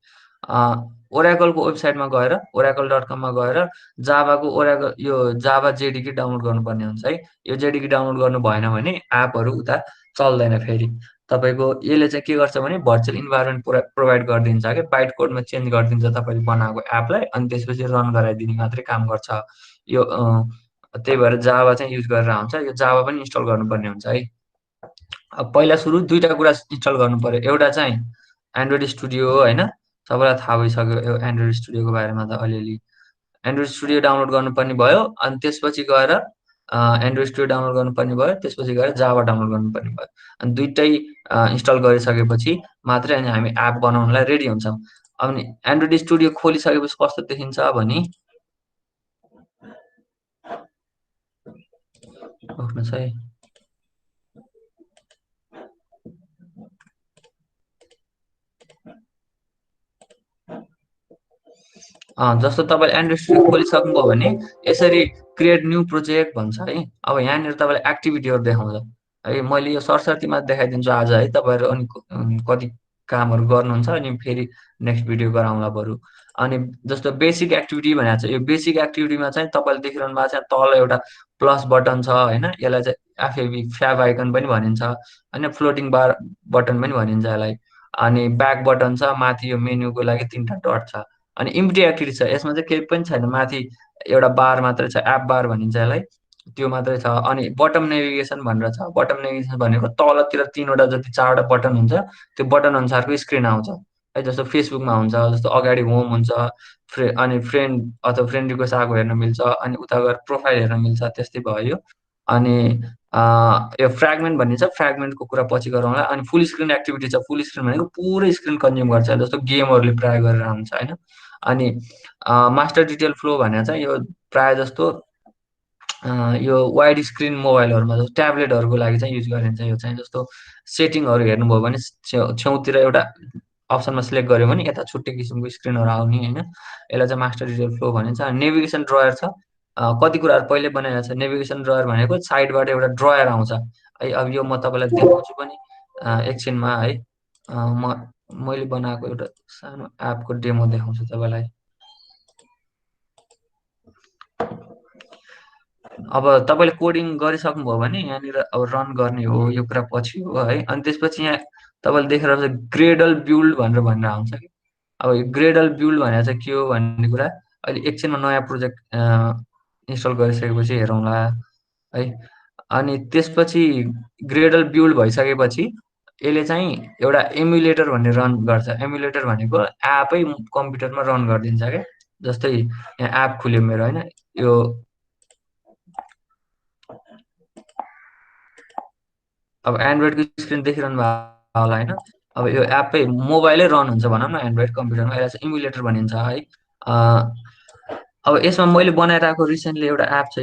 ओराकलको वेबसाइटमा गएर oracle.com मा गएर जावाको ओराकल यो जावा जेडिके डाउनलोड गर्नुपर्ने हुन्छ है। यो जेडिके डाउनलोड गर्नु भएन भने एपहरू उता चल्दैन फेरि। तपाईँको यसले चाहिँ के गर्छ भने भर्चुअल इन्भाइरोमेन्ट प्रोभाइड गरिदिन्छ क्या। बाइट कोडमा चेन्ज गरिदिन्छ तपाईँले बनाएको एपलाई। अनि त्यसपछि रन गराइदिने मात्रै काम गर्छ यो। त्यही भएर जावा चाहिँ युज गरेर आउँछ। यो जावा पनि इन्स्टल गर्नुपर्ने हुन्छ है। अब पहिला सुरु दुईवटा कुरा इन्स्टल गर्नु पर्यो। एउटा चाहिँ एन्ड्रोइड स्टुडियो हो होइन, सबैलाई थाहा भइसक्यो यो एन्ड्रोइड स्टुडियोको बारेमा त अलिअलि। एन्ड्रोइड स्टुडियो डाउनलोड गर्नुपर्ने भयो। अनि त्यसपछि गएर एन्ड्रोइड स्टुडियो डाउनलोड गर्नुपर्ने भयो। त्यसपछि गएर जावा डाउनलोड गर्नुपर्ने भयो। अनि दुइटै इन्स्टल गरिसकेपछि मात्रै अनि हामी एप बनाउनलाई रेडी हुन्छौँ। अनि एन्ड्रोइड स्टुडियो खोलिसकेपछि कस्तो देखिन्छ भने है जस्तो तपाईँले एन्ड्रोइड स्टुडियो खोलिसक्नुभयो भने यसरी क्रिएट न्यू प्रोजेक्ट भन्छ है। अब यहाँनिर तपाईँले एक्टिभिटीहरू देखाउँछ है। मैले यो सरसर्तीमा देखाइदिन्छु आज है, तपाईँहरू अनि कति कामहरू गर्नुहुन्छ अनि फेरि नेक्स्ट भिडियो गराउँला बरु। अनि जस्तो बेसिक एक्टिभिटी भनेको छ, यो बेसिक एक्टिभिटीमा चाहिँ तपाईँले देखिरहनु भएको छ तल एउटा प्लस बटन छ होइन, यसलाई चाहिँ एफएबी फ्याब आइकन पनि भनिन्छ होइन, फ्लोटिङ बार बटन पनि भनिन्छ यसलाई। अनि ब्याक बटन छ, माथि यो मेन्यूको लागि 3टा डट छ। अनि इम्प्टी एक्टिभिटी छ, यसमा चाहिँ केही पनि छैन, माथि एउटा बार मात्रै छ, एप बार भनिन्छ यसलाई, त्यो मात्रै छ। अनि बटम नेभिगेसन भनेर छ, बटम नेभिगेसन भनेको तलतिर 3वटा जति 4वटा बटन हुन्छ, त्यो बटन अनुसारको स्क्रिन आउँछ है। जस्तो फेसबुकमा हुन्छ, जस्तो अगाडि होम हुन्छ, अनि फ्रेन्ड अथवा फ्रेन्ड रिक्वेस्ट आएको हेर्न मिल्छ, अनि उता गएर प्रोफाइल हेर्न मिल्छ, त्यस्तै भयो। अनि यो फ्रेगमेन्ट भन्ने छ, फ्रेगमेन्टको कुरा पछि गरौँला। अनि फुल स्क्रिन एक्टिभिटी छ, फुल स्क्रिन भनेको पुरै स्क्रिन कन्ज्युम गर्छ, जस्तो गेमहरूले प्राय गरेर हुन्छ होइन। अनि मास्टर डिटेल फ्लो भनेर चाहिँ यो प्राय जस्तो यो वाइड स्क्रिन मोबाइलहरूमा जस्तो ट्याब्लेटहरूको लागि चाहिँ युज गरिन्छ। यो चाहिँ जस्तो सेटिङहरू हेर्नुभयो भने छेउतिर एउटा अप्सनमा सिलेक्ट गऱ्यो भने यता छुट्टै किसिमको स्क्रिनहरू आउने होइन, यसलाई चाहिँ मास्टर डिटेल फ्लो भनिन्छ। नेभिगेसन ड्रयर छ, कति कुराहरू पहिले बनाएको छ। नेभिगेसन ड्रयर भनेको साइडबाट एउटा ड्रयर आउँछ है। अब यो म तपाईँलाई देखाउँछु पनि एकछिनमा है। मैले बनाएको एउटा सानो एपको डेमो देखाउँछु तपाईँलाई। अब तपाईँले कोडिङ गरिसक्नुभयो भने यहाँनिर अब रन गर्ने हो, यो कुरा पछि हो है। अनि त्यसपछि यहाँ तपाईँले देखेर ग्रेडल बिल्ड भनेर आउँछ कि। अब यो ग्रेडल बिल्ड भनेर चाहिँ के हो भन्ने कुरा अहिले एकछिनमा नयाँ प्रोजेक्ट इन्स्टल गरिसकेपछि हेरौँला है। अनि त्यसपछि ग्रेडल बिल्ड भइसकेपछि यसले चाहिँ एउटा एमुलेटर भन्ने रन गर्छ। एमुलेटर भनेको एपै कम्प्युटरमा रन गरिदिन्छ क्या। जस्तै यहाँ एप खुल्यो मेरो होइन, यो अब एन्ड्रोइडको स्क्रिन देखिरहनु भएको होला होइन। अब यो एपै मोबाइलै रन हुन्छ भनौँ न एन्ड्रोइड कम्प्युटरमा, यसलाई चाहिँ इमुलेटर भनिन्छ है। अब यसमा मैले बनाएर आएको रिसेन्टली एउटा एप छ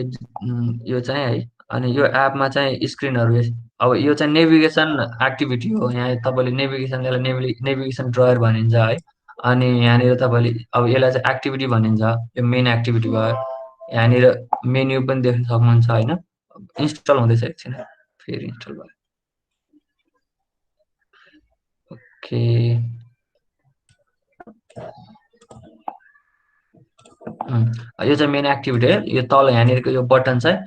यो चाहिँ है। अनि यो एपमा चाहिँ स्क्रिनहरू अब यो चाहिँ नेभिगेसन एक्टिभिटी हो। यहाँ तपाईँले नेभिगेसन, यसलाई नेभिगेसन ड्रयर भनिन्छ है। अनि यहाँनिर तपाईँले अब यसलाई चाहिँ एक्टिभिटी भनिन्छ, यो मेन एक्टिभिटी भयो। यहाँनिर मेन्यु पनि देख्न सक्नुहुन्छ होइन। इन्स्टल हुँदैछ एकछिन, फेरि इन्स्टल भयो। ओके, यो चाहिँ मेन एक्टिभिटी है। यो तल यहाँनिरको यो बटन चाहिँ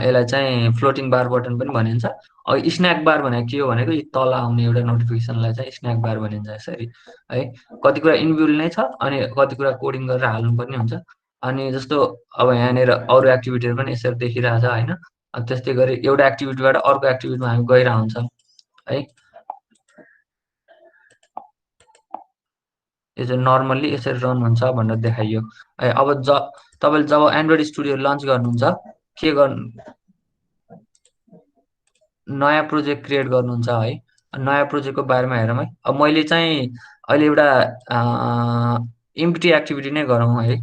यसलाई चाहिँ फ्लोटिङ बार बटन पनि भनिन्छ। अब स्न्याक बार भनेको के हो भनेको यो तल आउने एउटा नोटिफिकेसनलाई चाहिँ स्न्याक बार भनिन्छ यसरी है। कति कुरा इनबिल्ड नै छ अनि कति कुरा कोडिङ गरेर हाल्नुपर्ने हुन्छ। अनि जस्तो अब यहाँनिर अरू एक्टिभिटीहरू पनि यसरी देखिरहेछ होइन। त्यस्तै गरी एउटा एक्टिभिटीबाट अर्को एक्टिभिटीमा हामी गइरहेको हुन्छ है। यो चाहिँ नर्मल्ली यसरी रन हुन्छ भनेर देखाइयो है। अब तपाईँले जब एन्ड्रोइड स्टुडियो लन्च गर्नुहुन्छ, के गर्नु, नयाँ प्रोजेक्ट क्रिएट गर्नुहुन्छ है। नयाँ प्रोजेक्टको बारेमा हेरौँ है। अब मैले चाहिँ अहिले एउटा इम्प्टी एक्टिभिटी नै गरौँ है।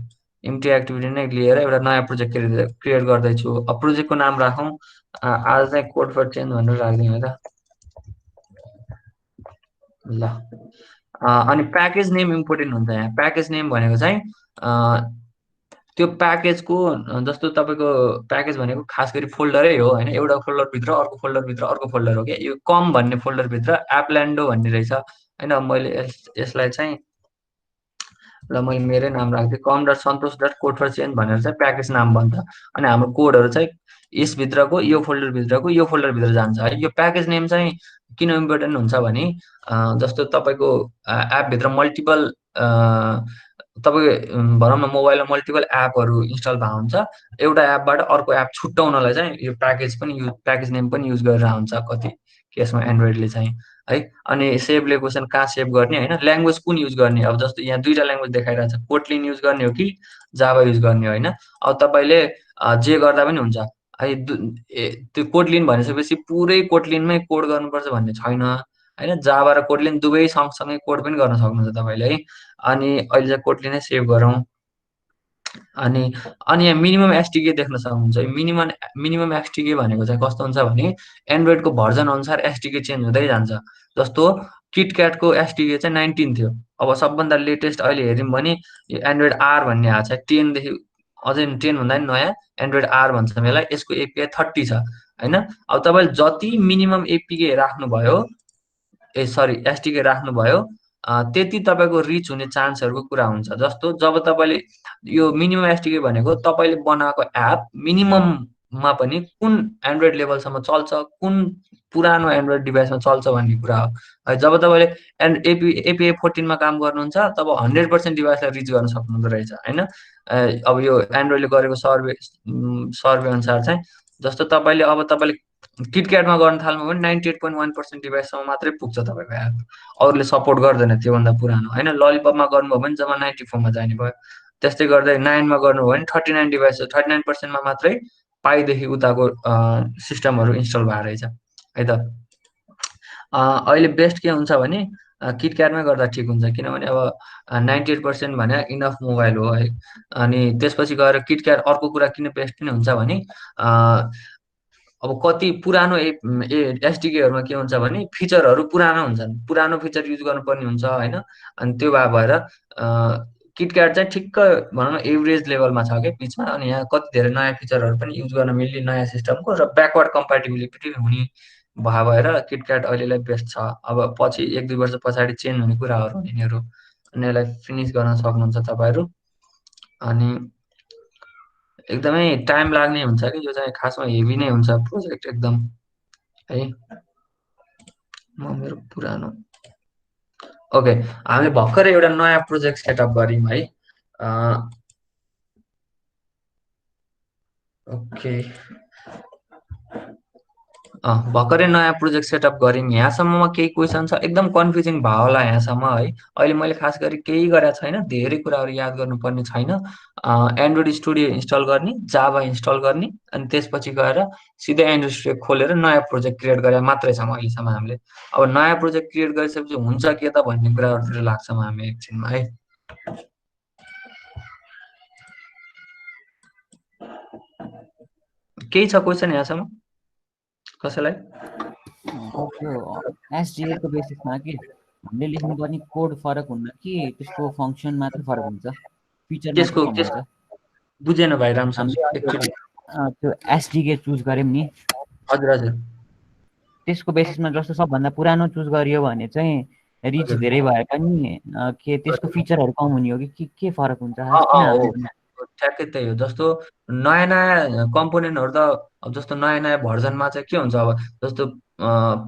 इम्प्टी एक्टिभिटी नै लिएर एउटा नयाँ प्रोजेक्ट क्रिएट गर्दैछु। अब प्रोजेक्टको नाम राखौँ, आज चाहिँ कोड फर चेन्ज भनेर राखिदिउँ है त ल। अनि प्याकेज नेम इम्पोर्टेन्ट हुन्छ। यहाँ प्याकेज नेम भनेको चाहिँ त्यो प्याकेजको जस्तो तपाईँको प्याकेज भनेको खास गरी फोल्डरै हो होइन। एउटा फोल्डरभित्र अर्को फोल्डरभित्र अर्को फोल्डर हो क्या। यो कम भन्ने फोल्डरभित्र एपल्यान्डो भन्ने रहेछ होइन। मैले यसलाई चाहिँ ल मैले मेरै नाम राख्दिएँ, com dot Santosh dot code for change भनेर चाहिँ प्याकेज नाम भन्छ। अनि हाम्रो कोडहरू चाहिँ यसभित्रको यो फोल्डरभित्रको यो फोल्डरभित्र जान्छ है। यो प्याकेज नेम चाहिँ किन इम्पोर्टेन्ट हुन्छ भने जस्तो तपाईँको एपभित्र मल्टिपल तपाईँको भनौँ न मोबाइलमा मल्टिपल एपहरू इन्स्टल भएको हुन्छ। एउटा एपबाट अर्को एप छुट्याउनलाई चाहिँ यो प्याकेज नेम पनि युज गरेर हुन्छ कति केसमा एन्ड्रोइडले चाहिँ है। अनि सेभ लोकेसन कहाँ सेभ गर्ने होइन, ल्याङ्ग्वेज कुन युज गर्ने। अब जस्तो यहाँ 2टा ल्याङ्ग्वेज देखाइरहेको छ, कोटलिन युज गर्ने हो कि जाभा युज गर्ने होइन। अब तपाईँले जे गर्दा पनि हुन्छ है। त्यो कोटलिन भनिसकेपछि पुरै कोटलिनमै कोड गर्नुपर्छ भन्ने छैन होइन। जाभा र कोटलिन दुवै सँगसँगै कोड पनि गर्न सक्नुहुन्छ तपाईँले है। अनि अहिले चाहिँ कोटलिनै सेभ गरौँ अनि अनि यहाँ मिनिमम एसटिके देख्न सक्नुहुन्छ। मिनिमम मिनिमम एसटिके भनेको चाहिँ कस्तो हुन्छ भने एन्ड्रोइडको भर्जन अनुसार एसटिके चेन्ज हुँदै जान्छ। जस्तो किटक्याटको एसटिके चाहिँ 19 थियो, अब सबभन्दा लेटेस्ट अहिले हेऱ्यौँ भने यो एन्ड्रोइड आर भन्ने आएको छ, 10देखि अझै 10 भन्दा नि नयाँ एन्ड्रोइड आर भन्छ यसलाई, यसको एपिआई 30 छ होइन। अब तपाईँले जति मिनिमम एपिके राख्नुभयो, ए सरी एसटिके राख्नुभयो, त्यति तपाईँको रिच हुने चान्सहरूको कुरा हुन्छ। जस्तो जब तपाईँले यो मिनिमम एसटिके भनेको तपाईँले बनाएको एप मिनिमममा पनि कुन एन्ड्रोइड लेभलसम्म चल्छ, कुन पुरानो एन्ड्रोइड डिभाइसमा चल्छ भन्ने कुरा हो है। जब तपाईँले एपिए 14मा काम गर्नुहुन्छ तब 100% डिभाइसलाई रिच गर्न सक्नुहुँदो रहेछ होइन। अब यो एन्ड्रोइडले गरेको सर्वे अनुसार चाहिँ जस्तो तपाईँले किटक्याटमा गर्न थाल्नुभयो भने 98.1% डिभाइससम्म मात्रै पुग्छ तपाईँको एप, अरूले सपोर्ट गर्दैन त्योभन्दा पुरानो होइन। ललिपपमा गर्नुभयो भने जम्मा 94मा जाने भयो। त्यस्तै गर्दै 9मा गर्नुभयो भने 39 डिभाइस 39%मा मात्रै पाइदेखि उताको सिस्टमहरू इन्स्टल भएको रहेछ है त। अहिले बेस्ट के हुन्छ भने किटक्याटमै गर्दा ठिक हुन्छ, किनभने अब 98% भने इनफ मोबाइल हो है। अनि त्यसपछि गएर किटक्याट अर्को कुरा किन बेस्ट किन हुन्छ भने अब कति पुरानो एसडिकेहरूमा के हुन्छ भने फिचरहरू पुरानो हुन्छन्, पुरानो फिचर युज गर्नुपर्ने हुन्छ होइन। अनि त्यो भएर किटक्याट चाहिँ ठिक्क भनौँ न एभरेज लेभलमा छ क्या बिचमा। अनि यहाँ कति धेरै नयाँ फिचरहरू पनि युज गर्न मिल्ने नयाँ सिस्टमको र ब्याकवर्ड कम्प्याटिबिलिटी हुने भएर किटक्याट अहिलेलाई बेस्ट छ। अब पछि 1-2 वर्ष पछाडि चेन्ज हुने कुराहरू हुने यिनीहरू, अनि यसलाई फिनिस गर्न सक्नुहुन्छ तपाईँहरू। अनि एकदमै टाइम लाग्ने हुन्छ कि यो चाहिँ खासमा हेभी नै हुन्छ प्रोजेक्ट एकदम है। म मेरो पुरानो ओके, हामीले भर्खरै एउटा नयाँ प्रोजेक्ट सेटअप गऱ्यौँ है। ओके, भर्खरै नयाँ प्रोजेक्ट सेटअप गऱ्यौँ। यहाँसम्ममा केही क्वेसन छ? एकदम कन्फ्युजिङ भयो होला यहाँसम्म है। अहिले मैले खास गरी केही गरेको छैन, धेरै कुराहरू याद गर्नुपर्ने छैन। एन्ड्रोइड स्टुडियो इन्स्टल गर्ने, जाभा इन्स्टल गर्ने, अनि त्यसपछि गएर सिधै एन्ड्रोइड स्टुडियो खोलेर नयाँ प्रोजेक्ट क्रिएट गरे मात्रै छौँ अहिलेसम्म हामीले। अब नयाँ प्रोजेक्ट क्रिएट गरिसकेपछि हुन्छ के त भन्ने कुराहरूतिर लाग्छौँ हामी एकछिनमा है। केही छ क्वेसन यहाँसम्म कसैलाई? त्यो एसडिएको बेसिसमा कि हामीले लेख्नुपर्ने कोड फरक हुन्न कि त्यसको फङ्सन मात्र फरक हुन्छ, फिचर मात्र कम हुन्छ? बुझेन भाइ राम्रोसँग हामीले त्यो एसडिके चुज गऱ्यौँ नि, हजुर हजुर, त्यसको बेसिसमा जस्तो सबभन्दा पुरानो चुज गरियो भने चाहिँ रिच धेरै भए पनि के त्यसको फिचरहरू कम हुने हो कि के फरक हुन्छ? ठ्याक्कै त्यही हो। जस्तो नयाँ नयाँ कम्पोनेन्टहरू त जस्तो नयाँ नयाँ भर्जनमा चाहिँ के हुन्छ, अब जस्तो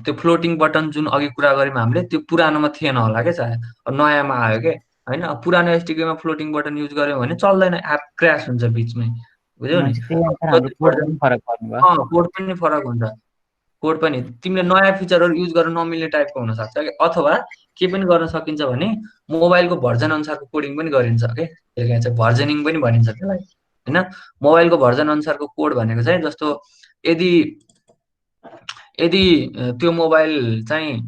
त्यो फ्लोटिङ बटन जुन अघि कुरा गऱ्यौँ हामीले त्यो पुरानोमा थिएन होला क्या सायद, नयाँमा आयो क्या होइन। पुरानो एसटिकेमा फ्लोटिङ बटन युज गऱ्यौँ भने चल्दैन, एप क्रास हुन्छ बिचमै, बुझ्यौ नि। कोड पनि फरक हुन्छ, कोड पनि तिमीले नयाँ फिचरहरू युज गर्न नमिल्ने टाइपको हुनसक्छ कि, अथवा के पनि गर्न सकिन्छ भने मोबाइलको भर्जन अनुसारको कोडिङ पनि गरिन्छ क्या, त्यसलाई चाहिँ भर्जनिङ पनि भनिन्छ त्यसलाई होइन। मोबाइलको भर्जन अनुसारको कोड भनेको चाहिँ जस्तो यदि यदि त्यो मोबाइल चाहिँ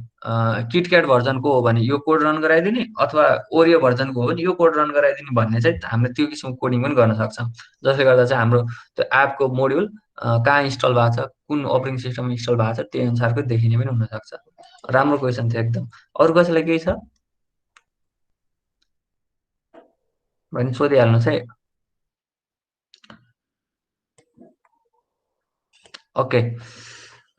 किटक्याट भर्जनको हो भने यो कोड रन गराइदिने, अथवा ओरियो भर्जनको हो भने यो कोड रन गराइदिने भन्ने चाहिँ हामीले त्यो किसिमको कोडिङ पनि गर्न सक्छौँ। जसले गर्दा चाहिँ हाम्रो त्यो एपको मोड्युल कहाँ इन्स्टल भएको छ, कुन अपरेटिङ सिस्टम इन्स्टल भएको छ, त्यही अनुसारको देखिने पनि हुनसक्छ। राम्रो क्वेसन थियो एकदम। अरू कसैलाई केही छ भने सोधिहाल्नुहोस् है। ओके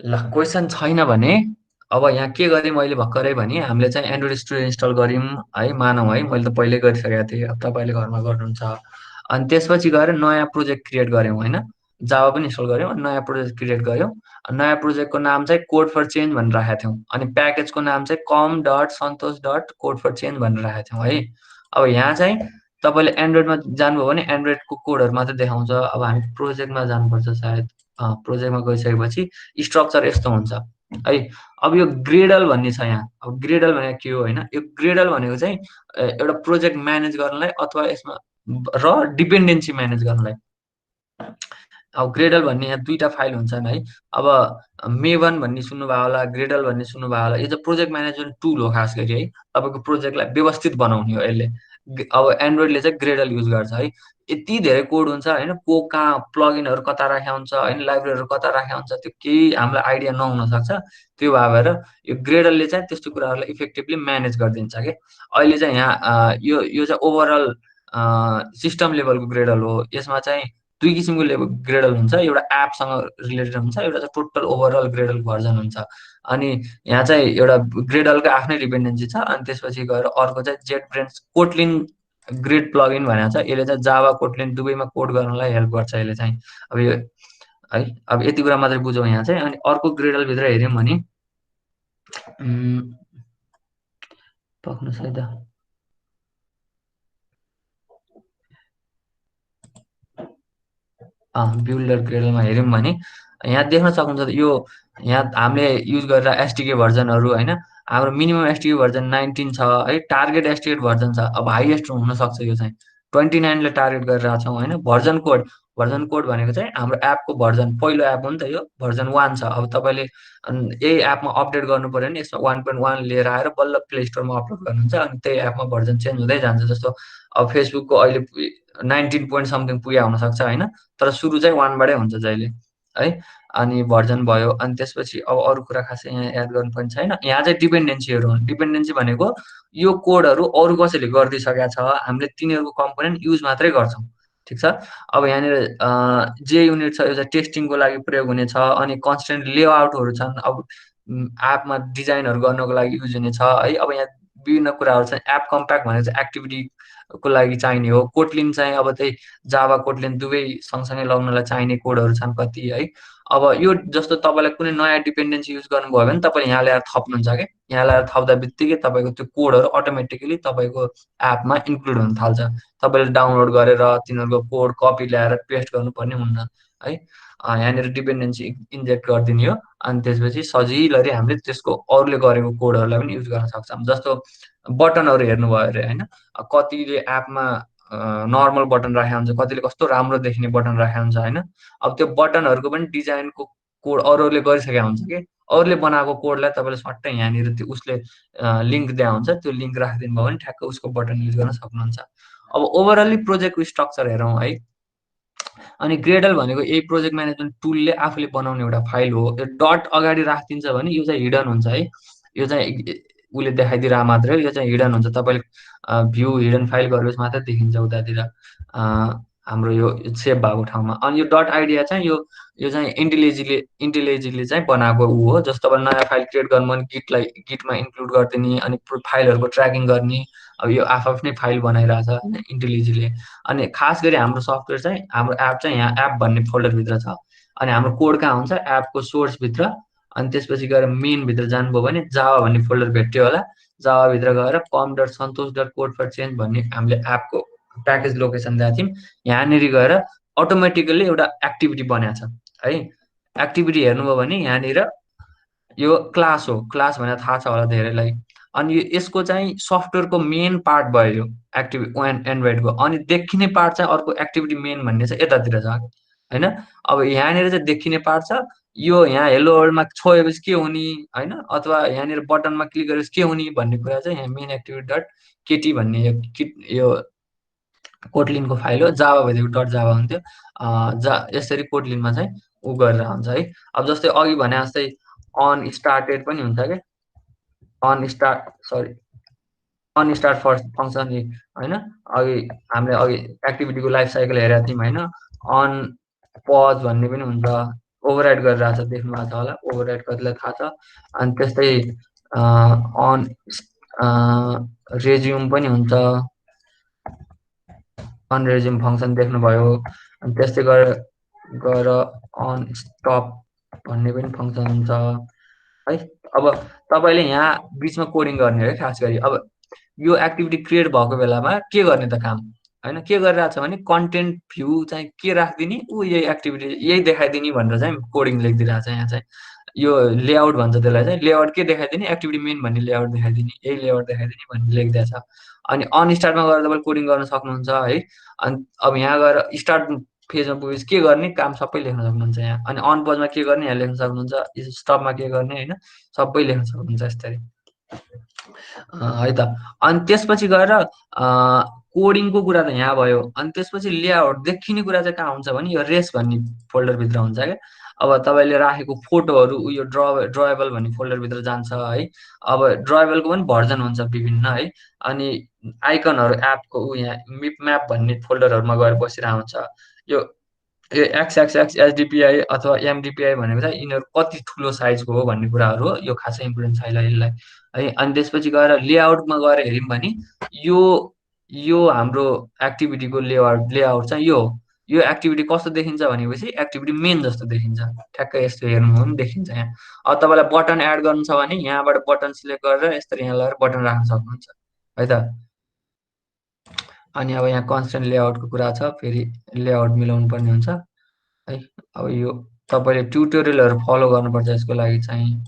ल, क्वेसन छैन भने अब यहाँ के गरेँ मैले भर्खरै भने हामीले चाहिँ एन्ड्रोइड स्टुडियो इन्स्टल गऱ्यौँ है, मानौँ है मैले त पहिल्यै गरिसकेको थिएँ, अब तपाईँले घरमा गर्नुहुन्छ। अनि त्यसपछि गएर नयाँ प्रोजेक्ट क्रिएट गऱ्यौँ होइन, जावा पनि इन्स्टल गऱ्यौँ अनि नयाँ प्रोजेक्ट क्रिएट गऱ्यौँ। नयाँ प्रोजेक्टको नाम चाहिँ कोड फर चेन्ज भनेर राखेका थियौँ, अनि प्याकेजको नाम चाहिँ com.santosh.code4change भनेर राखेका थियौँ है। अब यहाँ चाहिँ तपाईँले एन्ड्रोइडमा जानुभयो भने एन्ड्रोइडको कोडहरू मात्रै देखाउँछ। अब हामी प्रोजेक्टमा जानुपर्छ सायद। प्रोजेक्टमा गइसकेपछि स्ट्रक्चर यस्तो हुन्छ है। अब यो ग्रेडल भन्ने छ यहाँ। अब ग्रेडल भनेको के हो होइन, यो ग्रेडल भनेको चाहिँ एउटा प्रोजेक्ट म्यानेज गर्नलाई अथवा यसमा र डिपेन्डेन्सी म्यानेज गर्नलाई। अब ग्रेडल भन्ने यहाँ दुईटा फाइल हुन्छन् है। अब मेभन भन्ने सुन्नुभयो होला, ग्रेडल भन्ने सुन्नुभयो होला। यो चाहिँ प्रोजेक्ट म्यानेजमेन्ट टुल हो खास गरी है, तपाईँको प्रोजेक्टलाई व्यवस्थित बनाउने हो यसले। अब एन्ड्रोइडले चाहिँ ग्रेडल युज गर्छ है। यति धेरै कोड हुन्छ होइन, को कहाँ प्लगइनहरू कता राखेको हुन्छ होइन, लाइब्रेरीहरू कता राखेको हुन्छ, त्यो केही हामीलाई आइडिया नहुन सक्छ। त्यो भएर यो ग्रेडलले चाहिँ त्यस्तो कुराहरूलाई इफेक्टिभली म्यानेज गरिदिन्छ कि अहिले चाहिँ यहाँ यो चाहिँ ओभरअल सिस्टम लेभलको ग्रेडल हो। यसमा चाहिँ दुई किसिमको लेभल ग्रेडल हुन्छ, एउटा एपसँग रिलेटेड हुन्छ, एउटा चाहिँ टोटल ओभरअल ग्रेडल भर्जन हुन्छ। अनि यहाँ चाहिँ एउटा ग्रेडलको आफ्नै डिपेन्डेन्सी छ, अनि त्यसपछि गएर अर्को चाहिँ JetBrains Kotlin Gradle plugin भनेको छ। यसले चाहिँ जावा कोटलिन दुवैमा कोड गर्नलाई हेल्प गर्छ यसले चाहिँ। अब यो है, अब यति कुरा मात्रै बुझौँ यहाँ चाहिँ। अनि अर्को ग्रेडलभित्र हेऱ्यौँ भने पक्नुहोस् है त, बिल्डर ग्रेडलमा हेऱ्यौँ भने यहाँ देख्न सक्नुहुन्छ यो यहाँ हामीले युज गरेर एसटिके भर्जनहरू होइन, हाम्रो मिनिमम एसटिके भर्जन 19 छ है, टार्गेट एसटिके भर्जन छ। अब हाइएस्ट हुनसक्छ यो चाहिँ 29 ले टार्गेट गरिरहेको छौँ होइन। भर्जन कोड भनेको चाहिँ हाम्रो एपको भर्जन, पहिलो एप हो नि त यो, भर्जन 1 छ। अब तपाईँले यही एपमा अपडेट गर्नु पऱ्यो भने यसमा 1.1 लिएर आएर बल्ल प्ले स्टोरमा अपलोड गर्नुहुन्छ, अनि त्यही एपमा भर्जन चेन्ज हुँदै जान्छ। जस्तो अब फेसबुकको अहिले 19 पोइन्ट समथिङ पुगेको हुनसक्छ होइन, तर सुरु चाहिँ 1बाटै हुन्छ जहिले है। अनि भर्जन भयो, अनि त्यसपछि अब अरू कुरा खासै यहाँ याद गर्नुपर्ने छैन। यहाँ चाहिँ डिपेन्डेन्सीहरू हुन्। डिपेन्डेन्सी भनेको यो कोडहरू अरू कसैले गरिदिइसकेको छ, हामीले तिनीहरूको कम्पोनेन्ट युज मात्रै गर्छौँ, ठिक छ। अब यहाँनिर जे युनिट छ यो चाहिँ टेस्टिङको लागि प्रयोग हुनेछ। अनि कन्सटेन्ट लेआउटहरू छन्, अब एपमा डिजाइनहरू गर्नको लागि युज हुने छ है। अब यहाँ विभिन्न कुराहरू छन्। एप कम्प्याक्ट भनेको चाहिँ एक्टिभिटीको लागि चाहिने हो। कोटलिन चाहिँ अब त्यही जावा कोटलिन दुवै सँगसँगै लगाउनलाई चाहिने कोडहरू छन् कति है। अब यो जस्तो तपाईँलाई कुनै नयाँ डिपेन्डेन्सी युज गर्नुभयो भने तपाईँले यहाँ ल्याएर थप्नुहुन्छ क्या, यहाँ ल्याएर थप्दा बित्तिकै तपाईँको त्यो कोडहरू अटोमेटिकली तपाईँको एपमा इन्क्लुड हुन थाल्छ। तपाईँले डाउनलोड गरेर तिनीहरूको कोड कपी ल्याएर पेस्ट गर्नुपर्ने हुन्न है। यहाँनिर डिपेन्डेन्सी इन्जेक्ट गरिदिने हो, अनि त्यसपछि सजिलरी हामीले त्यसको अरूले गरेको कोडहरूलाई पनि युज गर्न सक्छौँ। जस्तो बटनहरू हेर्नुभयो अरे होइन, कतिले एपमा नर्मल बटन राखेको हुन्छ, कतिले कस्तो राम्रो देखिने बटन राखेको हुन्छ होइन। अब त्यो बटनहरूको पनि डिजाइनको कोड अरूले गरिसकेको हुन्छ कि, अरूले बनाएको कोडलाई तपाईँले सट्टै यहाँनिर त्यो उसले लिङ्क दिएको हुन्छ, त्यो लिङ्क राखिदिनु भयो भने ठ्याक्क उसको बटन युज गर्न सक्नुहुन्छ। अब ओभरअली प्रोजेक्टको स्ट्रक्चर हेरौँ है। अनि ग्रेडल भनेको यही प्रोजेक्ट म्यानेजमेन्ट टुलले आफूले बनाउने एउटा फाइल हो। यो डट अगाडि राखिदिन्छ भने यो चाहिँ हिडन हुन्छ है, यो चाहिँ उसले देखाइदिएर मात्रै, यो चाहिँ हिडन हुन्छ। तपाईँले भ्यू हिडन फाइल गरेपछि मात्रै देखिन्छ उतातिर हाम्रो यो सेभ भएको ठाउँमा। अनि यो डट आइडिया चाहिँ यो चाहिँ इन्टेलिजेन्टली चाहिँ बनाएको ऊ हो। जस्तो अब नयाँ फाइल क्रिएट गर्नु भने गिटमा इन्क्लुड गरिदिने, अनि फाइलहरूको ट्र्याकिङ गर्ने। अब यो आफ्नै फाइल बनाइरहेछ होइन इन्टेलिजेन्टली। अनि खास गरी हाम्रो सफ्टवेयर चाहिँ, हाम्रो एप चाहिँ यहाँ एप भन्ने फोल्डरभित्र छ। अनि हाम्रो कोड कहाँ हुन्छ, एपको सोर्सभित्र। अनि त्यसपछि गएर मेनभित्र जानुभयो भने जावा भन्ने फोल्डर भेट्यो होला। जावाभित्र गएर com.santosh.code for change भन्ने हामीले एपको प्याकेज लोकेसन दिएको थियौँ। यहाँनिर गएर अटोमेटिकल्ली एउटा एक्टिभिटी बनाएको छ है। एक्टिभिटी हेर्नुभयो भने यहाँनिर यो क्लास हो, क्लास भनेर थाहा छ होला धेरैलाई। अनि यसको चाहिँ सफ्टवेयरको मेन पार्ट भयो यो एक्टिभिटी एन्ड्रोइडको। अनि देखिने पार्ट चाहिँ अर्को एक्टिभिटी मेन भन्ने चाहिँ यतातिर छ होइन। अब यहाँनिर चाहिँ देखिने पार्ट छ, यो यहाँ हेलो वर्ल्डमा छोएपछि के हुने होइन, अथवा यहाँनिर बटनमा क्लिक गरेपछि के हुने भन्ने कुरा चाहिँ यहाँ मेन एक्टिभिटी डट केटी भन्ने यो कोटलिनको फाइल हो। जावा भइदिएको डट जावा हुन्थ्यो, यसरी कोटलिनमा चाहिँ ऊ गरेर हुन्छ है। अब जस्तै अघि भने जस्तै अन स्टार्टेड पनि हुन्छ क्या, अन स्टार्ट फर्स्ट फङ्सन होइन। अघि हामीले अघि एक्टिभिटीको लाइफ साइकल हेरेको थियौँ होइन। अन पज भन्ने पनि हुन्छ, ओभरराइड गरिरहेको छ, देख्नु भएको छ होला, ओभरराइड कतिलाई थाहा छ। अनि त्यस्तै अन रेज्युम पनि हुन्छ, अन रेज्युम फङ्सन देख्नुभयो। अनि त्यस्तै गएर अन स्टप भन्ने पनि फङ्सन हुन्छ है। अब तपाईँले यहाँ बिचमा कोडिङ गर्ने है खास गरी। अब यो एक्टिभिटी क्रिएट भएको बेलामा के गर्ने त काम होइन, के गरिरहेको छ भने कन्टेन्ट भ्यू चाहिँ के राखिदिने, ऊ यही एक्टिभिटी यही देखाइदिने भनेर चाहिँ कोडिङ लेखिदिरहेको छ। यहाँ चाहिँ यो लेआउट भन्छ त्यसलाई चाहिँ, लेआउट के देखाइदिने, एक्टिभिटी मेन भन्ने लेआउट देखाइदिने, यही लेआउट देखाइदिने भन्ने लेखिदिएको छ। अनि अन स्टार्टमा गएर तपाईँले कोडिङ गर्न सक्नुहुन्छ है। अनि अब यहाँ गएर स्टार्ट फेजमा पुगेपछि के गर्ने काम सबै लेख्न सक्नुहुन्छ यहाँ। अनि अन पजमा के गर्ने यहाँ लेख्न सक्नुहुन्छ, स्टपमा के गर्ने होइन, सबै लेख्न सक्नुहुन्छ यस्तरी। है त। अनि त्यसपछि गएर कोडिङको कुरा त यहाँ भयो। अनि त्यसपछि लेआउट देखिने कुरा चाहिँ कहाँ हुन्छ भने यो रेस भन्ने फोल्डरभित्र हुन्छ क्या। अब तपाईँले राखेको फोटोहरू उयो ड्रएबल भन्ने फोल्डरभित्र जान्छ है। अब ड्रएबलको पनि भर्जन हुन्छ विभिन्न है। अनि आइकनहरू एपको यहाँ मिप म्याप भन्ने फोल्डरहरूमा गएर बसिरहेको हुन्छ। यो एक्स एक्स एक्स एचडिपिआई अथवा एमडिपिआई भनेको चाहिँ यिनीहरू कति ठुलो साइजको हो भन्ने कुराहरू हो। यो खासै इम्पोर्टेन्ट छैन यसलाई है। अनि त्यसपछि गएर लेआउटमा गएर हेऱ्यौँ भने यो यो हाम्रो एक्टिभिटीको लेआउट चाहिँ यो हो। यो एक्टिभिटी कस्तो देखिन्छ भनेपछि एक्टिभिटी मेन जस्तो देखिन्छ। ठ्याक्कै यस्तो हेर्नु पनि देखिन्छ यहाँ। अब तपाईँलाई बटन एड गर्नु छ भने यहाँबाट बटन सिलेक्ट गरेर यसरी यहाँ लगाएर बटन राख्न सक्नुहुन्छ है त। अनि अब यहाँ कन्स्टेन्ट लेआउटको कुरा छ, फेरि लेआउट मिलाउनु पर्ने हुन्छ है। अब यो तपाईँले ट्युटोरियलहरू फलो गर्नुपर्छ यसको लागि चाहिँ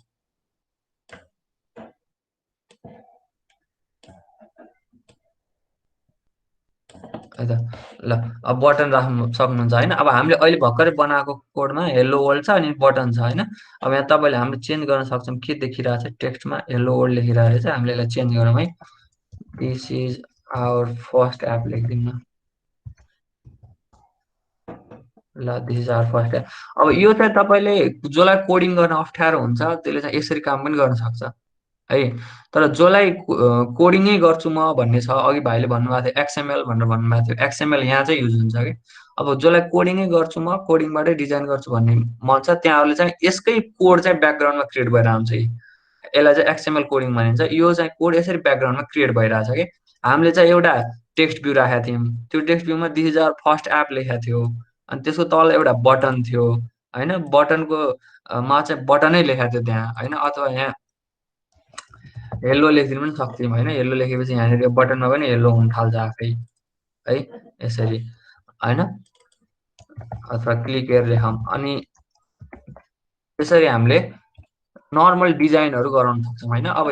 है त। ल अब बटन राख्नु सक्नुहुन्छ होइन। अब हामीले अहिले भर्खरै बनाएको कोडमा हेलो वर्ल्ड छ अनि बटन छ होइन। अब यहाँ तपाईँले हामीले चेन्ज गर्न सक्छौँ के देखिरहेको छ टेक्स्टमा हेलो वर्ल्ड लेखिरहेको छ। हामीले यसलाई चेन्ज गरौँ है। This is our first app लेखिदिउँ न। ल this is our first app. अब यो चाहिँ तपाईँले जसलाई कोडिङ गर्न अप्ठ्यारो हुन्छ त्यसले चाहिँ यसरी काम पनि गर्न सक्छ है। तर जसलाई कोडिङै गर्छु म भन्ने छ, अघि भाइले भन्नुभएको थियो एक्सएमएल भनेर भन्नुभएको थियो, एक्सएमएल यहाँ चाहिँ युज हुन्छ कि। अब जसलाई कोडिङै गर्छु म कोडिङबाटै डिजाइन गर्छु भन्ने मन छ त्यहाँहरूले चाहिँ यसकै कोड चाहिँ ब्याकग्राउन्डमा क्रिएट भएर आउँछ। यसलाई चाहिँ एक्सएमएल कोडिङ भनिन्छ। यो चाहिँ कोड यसरी ब्याकग्राउन्डमा क्रिएट भइरहेछ कि। हामीले चाहिँ एउटा टेक्स्ट भ्यू राखेका थियौँ, त्यो टेक्स्ट भ्यूमा this is our first app लेखेको थियो। अनि त्यसको तल एउटा बटन थियो होइन। बटनको मा चाहिँ बटनै लेखेको थियो त्यहाँ होइन। अथवा यहाँ हेलो लेखिदिनु पनि सक्थ्यौँ होइन। हेलो लेखेपछि यहाँनिर बटनमा पनि हेलो हुन थाल्छ आफै है यसरी होइन। अथवा क्लिक गरेर लेखौँ। अनि त्यसरी हामीले नर्मल डिजाइनहरू गराउन सक्छौँ होइन। अब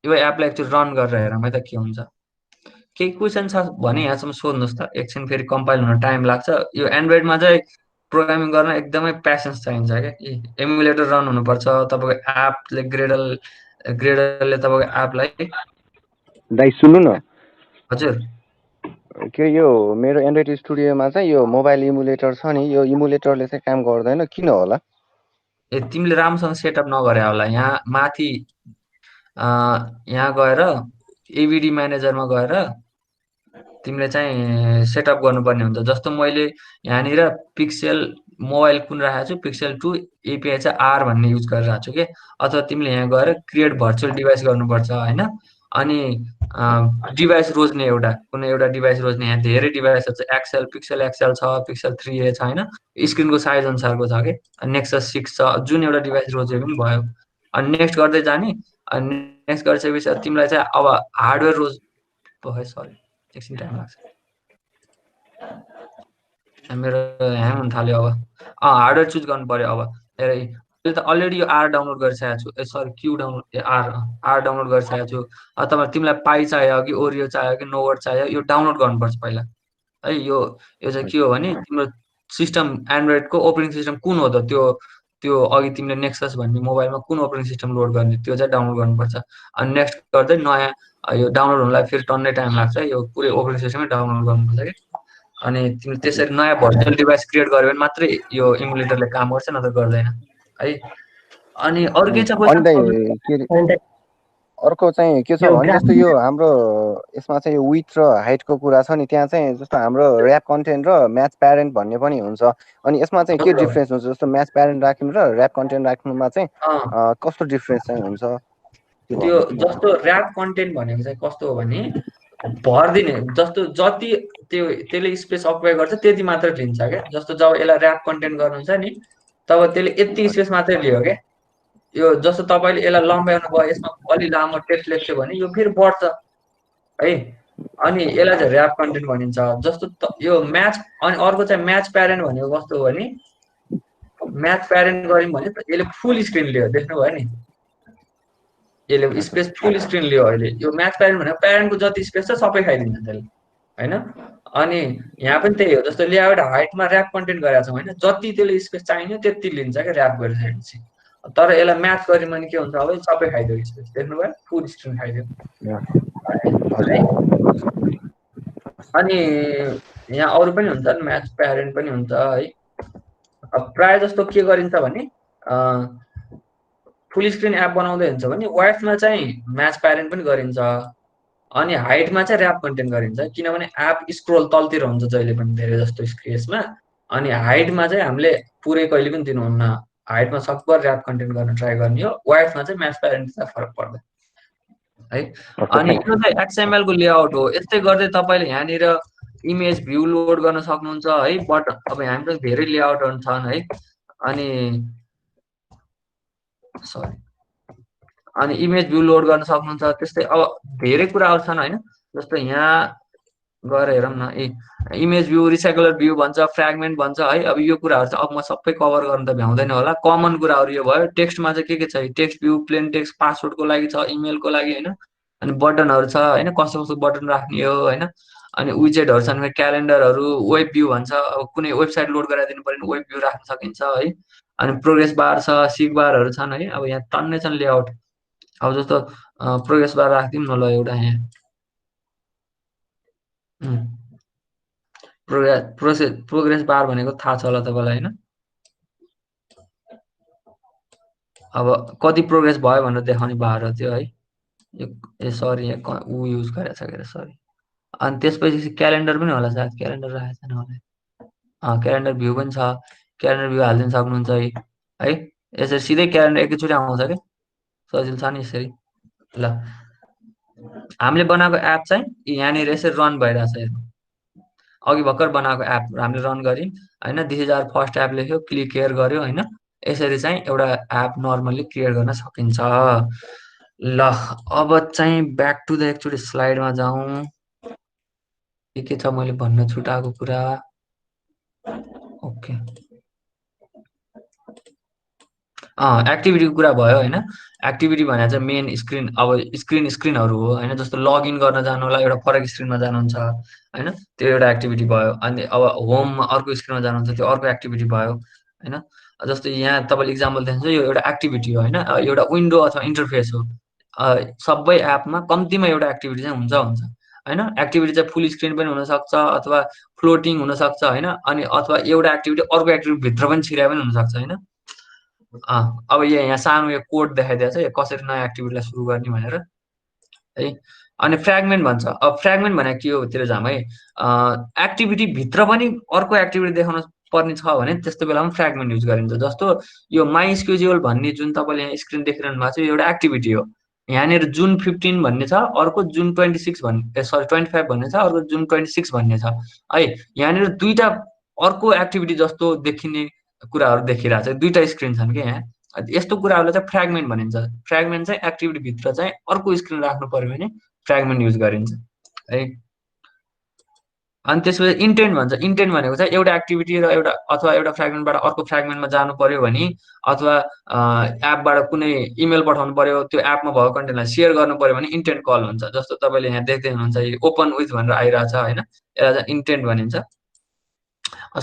यो एपलाई एकचोटि रन गरेर हेरौँ है त के हुन्छ। केही क्वेसन छ भने यहाँसम्म सोध्नुहोस् त। एकछिन फेरि कम्पाइल हुन टाइम लाग्छ। यो एन्ड्रोइडमा चाहिँ प्रोग्रामिङ गर्न एकदमै प्यासेन्स चाहिन्छ क्या। एमुलेटर रन हुनुपर्छ तपाईँको एपले ग्रेडरले तपाईँको एपलाई। दाइ सुन्नु न, हजुर के यो मेरो एन्ड्रोइड स्टुडियोमा चाहिँ यो मोबाइल इमुलेटर छ नि, यो इमुलेटरले चाहिँ काम गर्दैन किन होला? तिमीले राम्रोसँग सेटअप नगरे होला। यहाँ माथि यहाँ गएर एबिडी म्यानेजरमा गएर तिमीले चाहिँ सेटअप गर्नुपर्ने हुन्छ। जस्तो मैले यहाँनिर पिक्सेल मोबाइल कुन राखेको छु, पिक्सेल 2 एपिआई चाहिँ आर भन्ने युज गरिरहेको छु कि। अथवा तिमीले यहाँ गएर क्रिएट भर्चुअल डिभाइस गर्नुपर्छ होइन। अनि डिभाइस रोज्ने कुनै एउटा डिभाइस रोज्ने यहाँ धेरै डिभाइसहरू छ। एक्सएल पिक्सेल एक्सएल छ, पिक्सेल 3a छ होइन। स्क्रिनको साइज अनुसारको छ कि। नेक्सस 6 छ, जुन एउटा डिभाइस रोजे पनि भयो। अनि नेक्स्ट गर्दै जाने। अनि नेक्स्ट गरिसकेपछि तिमीलाई चाहिँ अब हार्डवेयर रोज भयो। सरी एकछिन टाइम लाग्छ, मेरो ह्याङ हुन थाल्यो। अब हार्डवेयर चुज गर्नु पर्यो। अब हेर मैले त अलरेडी यो आर डाउनलोड गरिसकेको छु। Sorry Q download R download गरिसकेको छु। तपाईँ तिमीलाई पाई चाहियो कि ओरियो चाहियो कि नोवर्ड चाहियो यो डाउनलोड गर्नुपर्छ पहिला है। यो चाहिँ के हो भने तिम्रो सिस्टम एन्ड्रोइडको ओपरेटिङ सिस्टम कुन हो त त्यो अघि तिमीले नेक्सस भन्ने मोबाइलमा कुन ओपरेटिङ सिस्टम लोड गर्ने त्यो चाहिँ डाउनलोड गर्नुपर्छ। अनि नेक्स्ट गर्दै नयाँ यो डाउनलोड हुनलाई फेरि टन्नै टाइम लाग्छ। यो पुरै ओपरेटिङ सिस्टमै डाउनलोड गर्नुपर्छ कि। अनि तिमीले त्यसरी नयाँ भर्चुअल डिभाइस क्रिएट गर्यो भने मात्रै यो इमुलेटरले काम गर्छ, नत्र गर्दैन है। अनि अरू के छ क्वेसन? अर्को चाहिँ के छ भने जस्तो यो हाम्रो यसमा चाहिँ यो विथ र हाइटको कुरा छ नि, त्यहाँ चाहिँ जस्तो हाम्रो ऱ्याप कन्टेन्ट र म्याच प्यारेन्ट भन्ने पनि हुन्छ। अनि यसमा चाहिँ के डिफ्रेन्स हुन्छ? जस्तो म्याच प्यारेन्ट राख्नु र ऱ्याप कन्टेन्ट राख्नुमा चाहिँ कस्तो डिफ्रेन्स चाहिँ हुन्छ? त्यो जस्तो ऱ्याप कन्टेन्ट भनेको चाहिँ कस्तो हो भने भरिदिने, जस्तो जति त्यसले स्पेस अकुपाई गर्छ त्यति मात्रै लिन्छ क्या। जस्तो जब यसलाई ऱ्याप कन्टेन्ट गर्नुहुन्छ नि तब त्यसले यति स्पेस मात्रै लियो क्या। यो जस्तो तपाईँले यसलाई लम्ब्याउनु भयो, यसमा अलि लामो टेक्स्ट लेख्यो भने यो फेरि बढ्छ है। अनि यसलाई चाहिँ ऱ्याप कन्टेन्ट भनिन्छ। जस्तो यो म्याच। अनि अर्को चाहिँ म्याच प्यारेन्ट भनेको कस्तो हो भने म्याच प्यारेन्ट गऱ्यौँ भने यसले फुल स्क्रिन लियो, देख्नुभयो नि यसले स्पेस फुल स्क्रिन लियो अहिले। यो म्याच प्यारेन्ट भनेको प्यारेन्टको जति स्पेस छ सबै खाइदिन्छ त्यसले होइन। अनि यहाँ पनि त्यही हो। जस्तो लेआउट हाइटमा ऱ्याप कन्टेन्ट गरेका छौँ होइन, जति त्यसले स्पेस चाहिने त्यति लिन्छ क्या ऱ्याप गरिसकेपछि। तर यसलाई म्याच गऱ्यो भने के हुन्छ अब सबै खाइदियो स्पेस, देख्नुभयो फुल स्क्रिन खाइदियो है। अनि यहाँ अरू पनि हुन्छ म्याच प्यारेन्ट पनि हुन्छ है। अब प्रायः जस्तो के गरिन्छ भने फुल स्क्रिन एप बनाउँदै हुन्छ भने वाइडमा चाहिँ म्याच प्यारेन्ट पनि गरिन्छ, अनि हाइटमा चाहिँ ऱ्याप कन्टेन्ट गरिन्छ, किनभने एप स्क्रोल तलतिर हुन्छ जहिले पनि धेरै जस्तो स्पेसमा, अनि हाइटमा चाहिँ हामीले पुरै कहिले पनि दिनुहुन्न, हाइटमा सकभर ऱ्याप कन्टेन्ट गर्न ट्राई गर्ने हो, वाइडमा चाहिँ म्याच प्यारेन्ट चाहिँ फरक पर्दैन है। अनि यो चाहिँ एक्सएमएल को लेआउट हो। यस्तै गर्दै तपाईँले यहाँनिर इमेज भ्यू लोड गर्न सक्नुहुन्छ है। बट अब हामीसँग धेरै लेआउटहरू छन् है। अनि सरी, अनि इमेज भ्यू लोड गर्न सक्नुहुन्छ। त्यस्तै अब धेरै कुराहरू छन् होइन। जस्तो यहाँ गएर हेरौँ न, इमेज भ्यू, रिसाइकलर भ्यू भन्छ, फ्रेगमेन्ट भन्छ है। अब यो कुराहरू चाहिँ अब म सबै कभर गर्न त भ्याउँदैन होला। कमन कुराहरू यो भयो। टेक्स्टमा चाहिँ के छ, टेक्स्ट भ्यू, प्लेन टेक्स्ट, पासवर्डको लागि छ, इमेलको लागि होइन। अनि बटनहरू छ होइन, कस्तो कस्तो बटन राख्ने हो होइन। अनि विजेटहरू छन्, क्यालेन्डरहरू, वेब भ्यू भन्छ। अब कुनै वेबसाइट लोड गराइदिनु पर्यो भने वेब भ्यू राख्न सकिन्छ है। अनि प्रोग्रेस बार छ, सिक बारहरू छन् है। अब यहाँ टन्नै छन् लेआउट। अब जस्तो प्रोग्रेस बार राखिदिउँ न ल एउटा यहाँ। प्रोग्रेस बार भनेको थाहा छ होला तपाईँलाई होइन। अब कति प्रोग्रेस भयो भनेर देखाउने बार हो त्यो है। ए सरी, यहाँ ऊ युज गरेको छ के, सरी। अनि त्यसपछि क्यालेन्डर पनि होला सायद, क्यालेन्डर राखेको छैन होला। क्यालेन्डर भ्यू पनि छ, क्यालेन्डर भ्यू हालिदिनु सक्नुहुन्छ है। यसरी सिधै क्यालेन्डर एकैचोटि आउँछ कि, सजिलो छ नि यसरी। ल हामीले बनाएको एप चाहिँ यहाँनिर यसरी रन भइरहेछ। हेर्नु, अघि भर्खर बनाएको एप हामीले रन गऱ्यौँ होइन। This is our first app लेख्यो, क्लिक हेयर गर्यो होइन। यसरी चाहिँ एउटा एप नर्मल्ली क्रिएट गर्न सकिन्छ। ल अब चाहिँ ब्याक टु द एकचोटि स्लाइडमा जाउँ। के छ मैले भन्न छुटाएको कुरा। ओके, एक्टिभिटीको कुरा भयो होइन। एक्टिभिटी भनेर चाहिँ मेन स्क्रिन, अब स्क्रिनहरू हो होइन। जस्तो लगइन गर्न जानु होला, एउटा फरक स्क्रिनमा जानुहुन्छ होइन, त्यो एउटा एक्टिभिटी भयो। अनि अब होममा अर्को स्क्रिनमा जानुहुन्छ, त्यो अर्को एक्टिभिटी भयो होइन। जस्तो यहाँ तपाईँले इक्जाम्पल देख्नुहुन्छ, यो एउटा एक्टिभिटी हो होइन, एउटा विन्डो अथवा इन्टरफेस हो। सबै एपमा कम्तीमा एउटा एक्टिभिटी चाहिँ हुन्छ होइन। एक्टिभिटी चाहिँ फुल स्क्रिन पनि हुनसक्छ अथवा फ्लोटिङ हुनसक्छ होइन। अनि अथवा एउटा एक्टिभिटी अर्को एक्टिभिटी भित्र पनि छिराए पनि हुनसक्छ होइन। अब यहाँ सानो यो कोड देखाइदिएको छ, यो कसरी नयाँ एक्टिभिटीलाई सुरु गर्ने भनेर है। अनि फ्रेगमेन्ट भन्छ। अब फ्रेगमेन्ट भनेको के हो तिर जाम है। एक्टिभिटी भित्र पनि अर्को एक्टिभिटी देखाउन पर्ने छ भने त्यस्तो बेलामा फ्रेगमेन्ट युज गरिन्छ। जस्तो यो माई स्केड्युल भन्ने जुन तपाईँले यहाँ स्क्रिन देखिरहनु भएको छ, यो एउटा एक्टिभिटी हो। यहाँनिर जुन 15 भन्ने छ, अर्को जुन 26 भन्ने, सरी 25 भन्ने छ, अर्को जुन 26 भन्ने छ है। यहाँनिर दुईटा अर्को एक्टिभिटी जस्तो देखिने कुराहरू देखिरहेको छ, दुईटा स्क्रिन छन् कि यहाँ। यस्तो कुराहरूलाई चाहिँ फ्रेगमेन्ट भनिन्छ। फ्रेगमेन्ट चाहिँ एक्टिभिटी भित्र चाहिँ अर्को स्क्रिन राख्नु पर्यो भने फ्रेगमेन्ट युज गरिन्छ है। अनि त्यसपछि इन्टेन्ट भन्छ। इन्टेन्ट भनेको चाहिँ एउटा एक्टिभिटी र एउटा अथवा एउटा फ्रेगमेन्टबाट अर्को फ्रेगमेन्टमा जानु पर्यो भने, अथवा एपबाट कुनै इमेल पठाउनु पर्यो, त्यो एपमा भएको कन्टेन्टलाई सेयर गर्नु पर्यो भने इन्टेन्ट कल हुन्छ। जस्तो तपाईँले यहाँ देख्दै हुनुहुन्छ, यो ओपन विथ भनेर आइरहेछ होइन, यसलाई चाहिँ इन्टेन्ट भनिन्छ।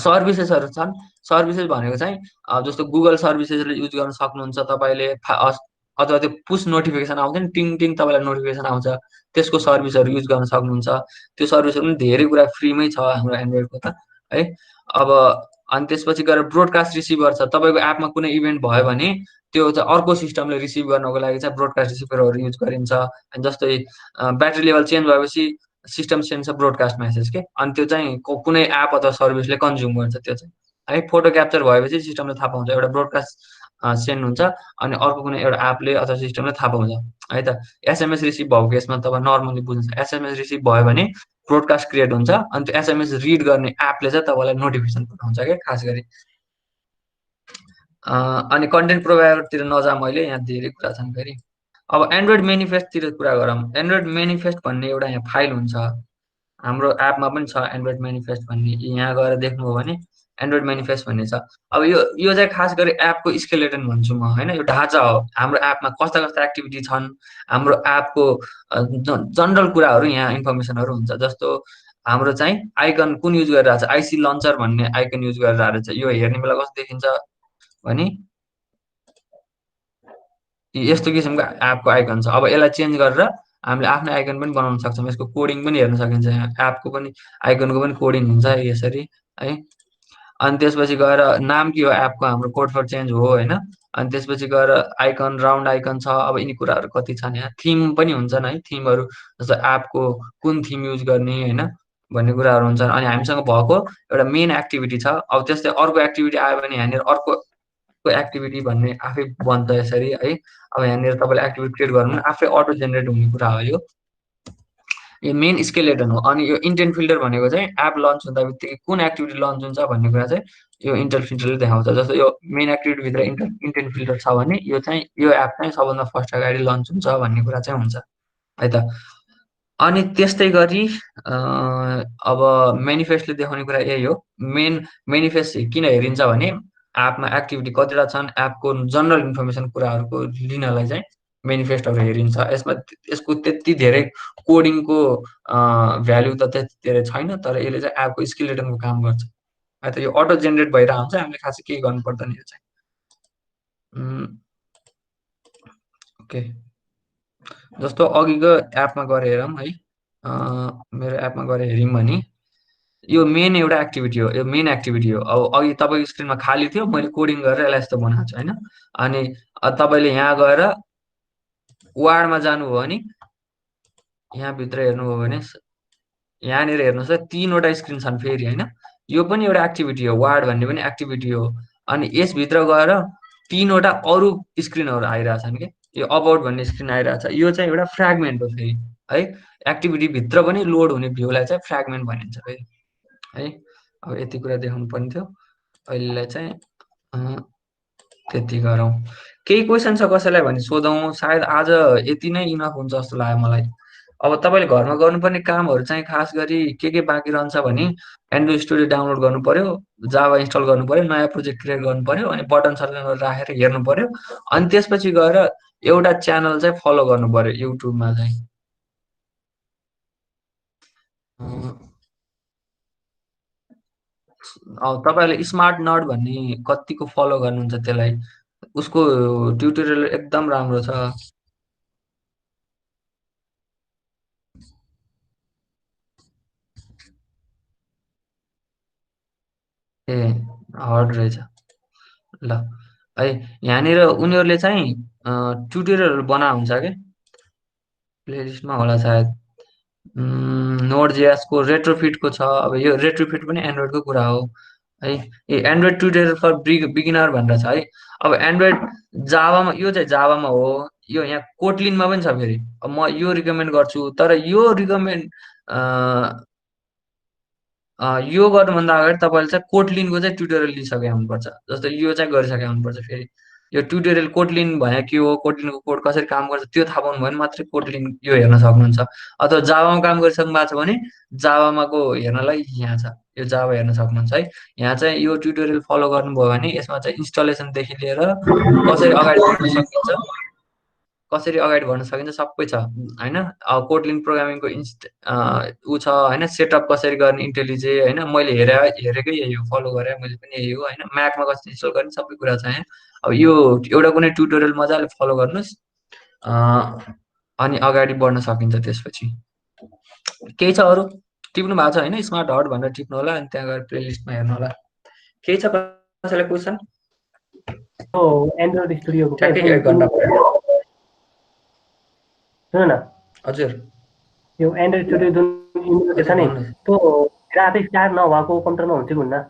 सर्भिसेसहरू छन्। सर्भिसेस भनेको चाहिँ जस्तो गुगल सर्भिसेसले युज गर्न सक्नुहुन्छ तपाईँले, अथवा त्यो पुस नोटिफिकेसन आउँछ नि, टिङ टिङ तपाईँलाई नोटिफिकेसन आउँछ, त्यसको सर्भिसहरू युज गर्न सक्नुहुन्छ। त्यो सर्भिसहरू पनि धेरै कुरा फ्रीमै छ हाम्रो एन्ड्रोइडको त है। अब अनि त्यसपछि गएर ब्रोडकास्ट रिसिभर छ। तपाईँको एपमा कुनै इभेन्ट भयो भने त्यो चाहिँ अर्को सिस्टमले रिसिभ गर्नको लागि चाहिँ ब्रोडकास्ट रिसिभरहरू युज गरिन्छ। जस्तै ब्याट्री लेभल चेन्ज भएपछि सिस्टम सेन्ड छ ब्रोडकास्ट मेसेज के, अनि त्यो चाहिँ कुनै एप अथवा सर्भिसले कन्ज्युम गर्छ त्यो चाहिँ है। फोटो क्याप्चर भएपछि सिस्टमले थाहा पाउँछ, एउटा ब्रोडकास्ट सेन्ड हुन्छ, अनि अर्को कुनै एउटा एपले अथवा सिस्टमले थाहा पाउँछ है त। एसएमएस रिसिभ भएको केसमा तपाईँ नर्मली बुझ्नुहुन्छ, एसएमएस रिसिभ भयो भने ब्रोडकास्ट क्रिएट हुन्छ, अनि त्यो एसएमएस रिड गर्ने एपले चाहिँ तपाईँलाई नोटिफिकेसन पठाउँछ क्या खास गरी। अनि कन्टेन्ट प्रोभाइडरतिर नजा, मैले यहाँ धेरै कुरा छन् फेरि। अब एन्ड्रोइड मेनिफेस्टतिर कुरा गरौँ। एन्ड्रोइड मेनिफेस्ट भन्ने एउटा यहाँ फाइल हुन्छ, हाम्रो एपमा पनि छ एन्ड्रोइड मेनिफेस्ट भन्ने। यहाँ गएर देख्नुभयो भने एन्ड्रोइड मेनिफेस्ट भन्ने छ। अब यो चाहिँ खास गरी एपको स्केलेटन भन्छु म होइन, यो ढाँचा हो। हाम्रो एपमा कस्ता कस्ता एक्टिभिटी छन्, हाम्रो एपको जनरल कुराहरू यहाँ इन्फर्मेसनहरू हुन्छ। जस्तो हाम्रो चाहिँ आइकन कुन युज गरिरहेको छ, आइसी लन्चर भन्ने आइकन युज गरिरहेको छ। यो हेर्ने बेला कस्तो देखिन्छ भने यस्तो किसिमको एपको आइकन छ। अब यसलाई चेन्ज गरेर हामीले आफ्नै आइकन पनि बनाउन सक्छौँ। यसको कोडिङ पनि हेर्न सकिन्छ। यहाँ एपको पनि आइकनको पनि कोडिङ हुन्छ यसरी है। अनि त्यसपछि गएर नाम के हो एपको, हाम्रो कोड फर चेन्ज हो होइन। अनि त्यसपछि गएर आइकन, राउन्ड आइकन छ। अब यिनी कुराहरू कति छन् यहाँ। थिम पनि हुन्छन् है, थिमहरू जस्तो एपको कुन थिम युज गर्ने होइन भन्ने कुराहरू हुन्छन्। अनि हामीसँग भएको एउटा मेन एक्टिभिटी छ। अब त्यस्तै अर्को एक्टिभिटी आयो भने यहाँनिर अर्को एक्टिभिटी भन्ने आफै बन्छ यसरी है। अब यहाँनिर तपाईँले एक्टिभिटी क्रिएट गर्नु भने आफै अटो जेनेरेट हुने कुरा हो यो मेन स्केलेटन हो। अनि यो इन्टेन्ट फिल्टर भनेको चाहिँ एप लन्च हुँदा बित्तिकै कुन एक्टिभिटी लन्च हुन्छ भन्ने कुरा चाहिँ यो इन्टेन्ट फिल्टरले देखाउँछ। जस्तो यो मेन एक्टिभिटीभित्र इन्टेन्ट फिल्टर छ भने यो चाहिँ यो एप चाहिँ सबभन्दा फर्स्ट अगाडि लन्च हुन्छ भन्ने कुरा चाहिँ हुन्छ है त। अनि त्यस्तै गरी अब मेनिफेस्टले देखाउने कुरा यही हो। मेनिफेस्ट किन हेरिन्छ भने एपमा एक्टिभिटी कतिवटा छन्, एपको जनरल इन्फर्मेसन कुराहरूको लिनलाई चाहिँ मेनिफेस्टहरू हेरिन्छ। यसको त्यति धेरै कोडिङको भ्याल्यु त त्यति धेरै छैन, तर यसले चाहिँ एपको स्केलेटनको काम गर्छ है त। यो अटो जेनेरेट भइरहेको हुन्छ, हामीले खासै केही गर्नु पर्दैन यो चाहिँ। ओके, जस्तो अघिको एपमा गएर हेरौँ है। मेरो एपमा गएर हेऱ्यौँ भने यो मेन एउटा एक्टिभिटी हो, यो मेन एक्टिभिटी हो। अब अघि तपाईँको स्क्रिनमा खाली थियो, मैले कोडिङ गरेर यसलाई यस्तो बनाएको छु होइन। अनि तपाईँले यहाँ गएर वार्डमा जानुभयो भने यहाँभित्र हेर्नुभयो भने यहाँनिर हेर्नुहोस् है, 3वटा स्क्रिन छन् फेरि होइन। यो पनि एउटा एक्टिभिटी हो, वार्ड भन्ने पनि एक्टिभिटी हो। अनि यसभित्र गएर 3वटा अरू स्क्रिनहरू आइरहेछन् कि, यो अबाउट भन्ने स्क्रिन आइरहेछ। यो चाहिँ एउटा फ्रेगमेन्ट हो फेरि है। एक्टिभिटीभित्र पनि लोड हुने भ्यूलाई चाहिँ फ्रेगमेन्ट भनिन्छ फेरि है। अब यति कुरा देखाउनु पर्ने थियो, अहिलेलाई चाहिँ त्यति गरौँ। केही क्वेसन छ कसैलाई भने सोधौँ। सायद आज यति नै इनफ हुन्छ जस्तो लाग्यो मलाई। अब तपाईँले घरमा गर्नुपर्ने कामहरू चाहिँ खास गरी के बाँकी रहन्छ भने एन्ड्रोइड स्टुडियो डाउनलोड गर्नु पर्यो, जावा इन्स्टल गर्नु पर्यो, नयाँ प्रोजेक्ट क्रिएट गर्नु पर्यो, अनि बटन सटन राखेर हेर्नु पर्यो। अनि त्यसपछि गएर एउटा च्यानल चाहिँ फलो गर्नु पर्यो युट्युबमा चाहिँ। अब तपाईँहरूले स्मार्ट नर्ड भन्ने कतिको फलो गर्नुहुन्छ त्यसलाई, उसको ट्युटोरियल एकदम राम्रो छ। ए हर्ड रहेछ ल है। यहाँनिर उनीहरूले चाहिँ ट्युटोरियलहरू बना हुन्छ क्या, प्लेलिस्टमा होला सायद। नोड जेएसको रेट्रोफिटको छ। अब यो रेट्रोफिट पनि एन्ड्रोइडको कुरा हो है। ए एन्ड्रोइड ट्युटोरियल फर बिगिनर भनेर छ है। अब एन्ड्रोइड जावामा, यो चाहिँ जावामा हो। यो यहाँ कोटलिनमा पनि छ फेरि। अब म यो रिकमेन्ड गर्छु, तर यो रिकमेन्ड यो गर्नुभन्दा अगाडि तपाईँले चाहिँ कोटलिनको चाहिँ ट्युटोरियल लिइसकेका हुनुपर्छ। जस्तो यो चाहिँ गरिसकेका हुनुपर्छ। फेरि यो ट्युटोरियल कोटलिन भने के हो, कोटलिनको कोड कसरी काम गर्छ त्यो थाहा पाउनु भयो भने मात्रै कोटलिन यो हेर्न सक्नुहुन्छ। अथवा जावामा काम गरिसक्नु भएको छ भने जावामाको हेर्नलाई यहाँ छ, यो जावा हेर्न सक्नुहुन्छ है। यहाँ चाहिँ यो ट्युटोरियल फलो गर्नुभयो भने यसमा चाहिँ इन्स्टलेसनदेखि लिएर कसरी अगाडि बढ्न सकिन्छ, कसरी अगाडि बढ्न सकिन्छ सबै छ होइन। कोटलिन प्रोग्रामिङको ऊ छ होइन, सेटअप कसरी गर्ने इन्टेलिजे होइन। मैले हेरेकै यही हो, फलो गरेँ मैले पनि यही हो होइन। म्याकमा कसरी इन्स्टल गर्ने सबै कुरा छ यहाँ। अब यो एउटा कुनै ट्युटोरियल मजाले फलो गर्नुहोस्, अनि अगाडि बढ्न सकिन्छ। त्यसपछि केही छ अरू टिप्नु भएको छ होइन, स्मार्ट हट भनेर टिप्नु होला, अनि त्यहाँ गएर प्लेलिस्टमा हेर्नु होला। केही छ कसैलाई क्वेसन? एन्ड्रोइड स्टुडियोको ठ्याक्कै 1 घन्टा भयो। सुन न हजुर, यो एन्ड्रोइड स्टुडियो जुन इन्स्टल छ नि, त्यो ग्राफिक्स कार्ड नभएको कम्प्युटरमा हुन्छ कि हुन्न?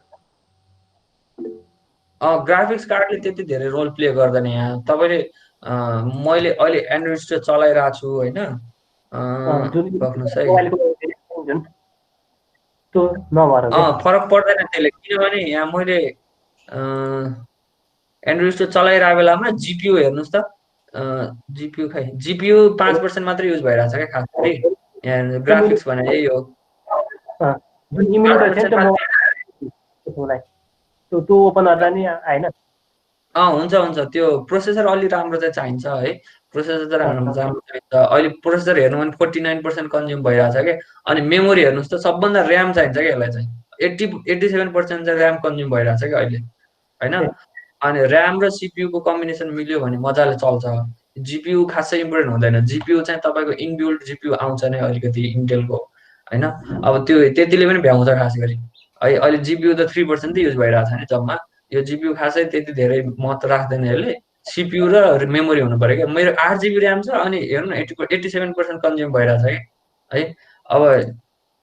ग्राफिक्स कार्डले त्यति धेरै रोल प्ले गर्दैन यहाँ। तपाईँले मैले अहिले एन्ड्रोइड स्टुडियो चलाइरहेको छु होइन। फरक पर्दैन त्यसले, किनभने यहाँ मैले एन्ड्रोइड स्टुडियो चलाइरहेको बेलामा जिपियु हेर्नुहोस् त, जिपियु 5% मात्रै युज भइरहेछ क्या खास गरी। यहाँ ग्राफिक्स भने यही हो। त्यो ओपन गर्दा नि हैन। हुन्छ त्यो प्रोसेसर अलि राम्रो चाहिँ चाहिन्छ है। प्रोसेसर चाहिँ राम्रो चाहिन्छ। अहिले प्रोसेसर हेर्नु भने 49% कन्ज्युम भइरहेछ क्या। अनि मेमोरी हेर्नुहोस् त, सबभन्दा ऱ्याम चाहिन्छ क्या यसलाई चाहिँ। 87% चाहिँ ऱ्याम कन्ज्युम भइरहेछ क्या अहिले होइन। अनि ऱ्याम र सिपियुको कम्बिनेसन मिल्यो भने मजाले चल्छ। जिपियु खासै इम्पोर्टेन्ट हुँदैन। जिपियु चाहिँ तपाईँको इनबिल्ट जिपियु आउँछ नै अलिकति इन्टेलको होइन। अब त्यो त्यतिले पनि भ्याउँछ खास गरी है। अहिले जिपियु त 3% युज भइरहेको छ नि जम्मा। यो जिपियु खासै त्यति धेरै महत्त्व राख्दैन यसले। सिपियु र मेमोरी हुनु पऱ्यो क्या। मेरो 8 GB ऱ्याम छ अनि हेर्नु न 87% कन्ज्युम भइरहेछ कि है। अब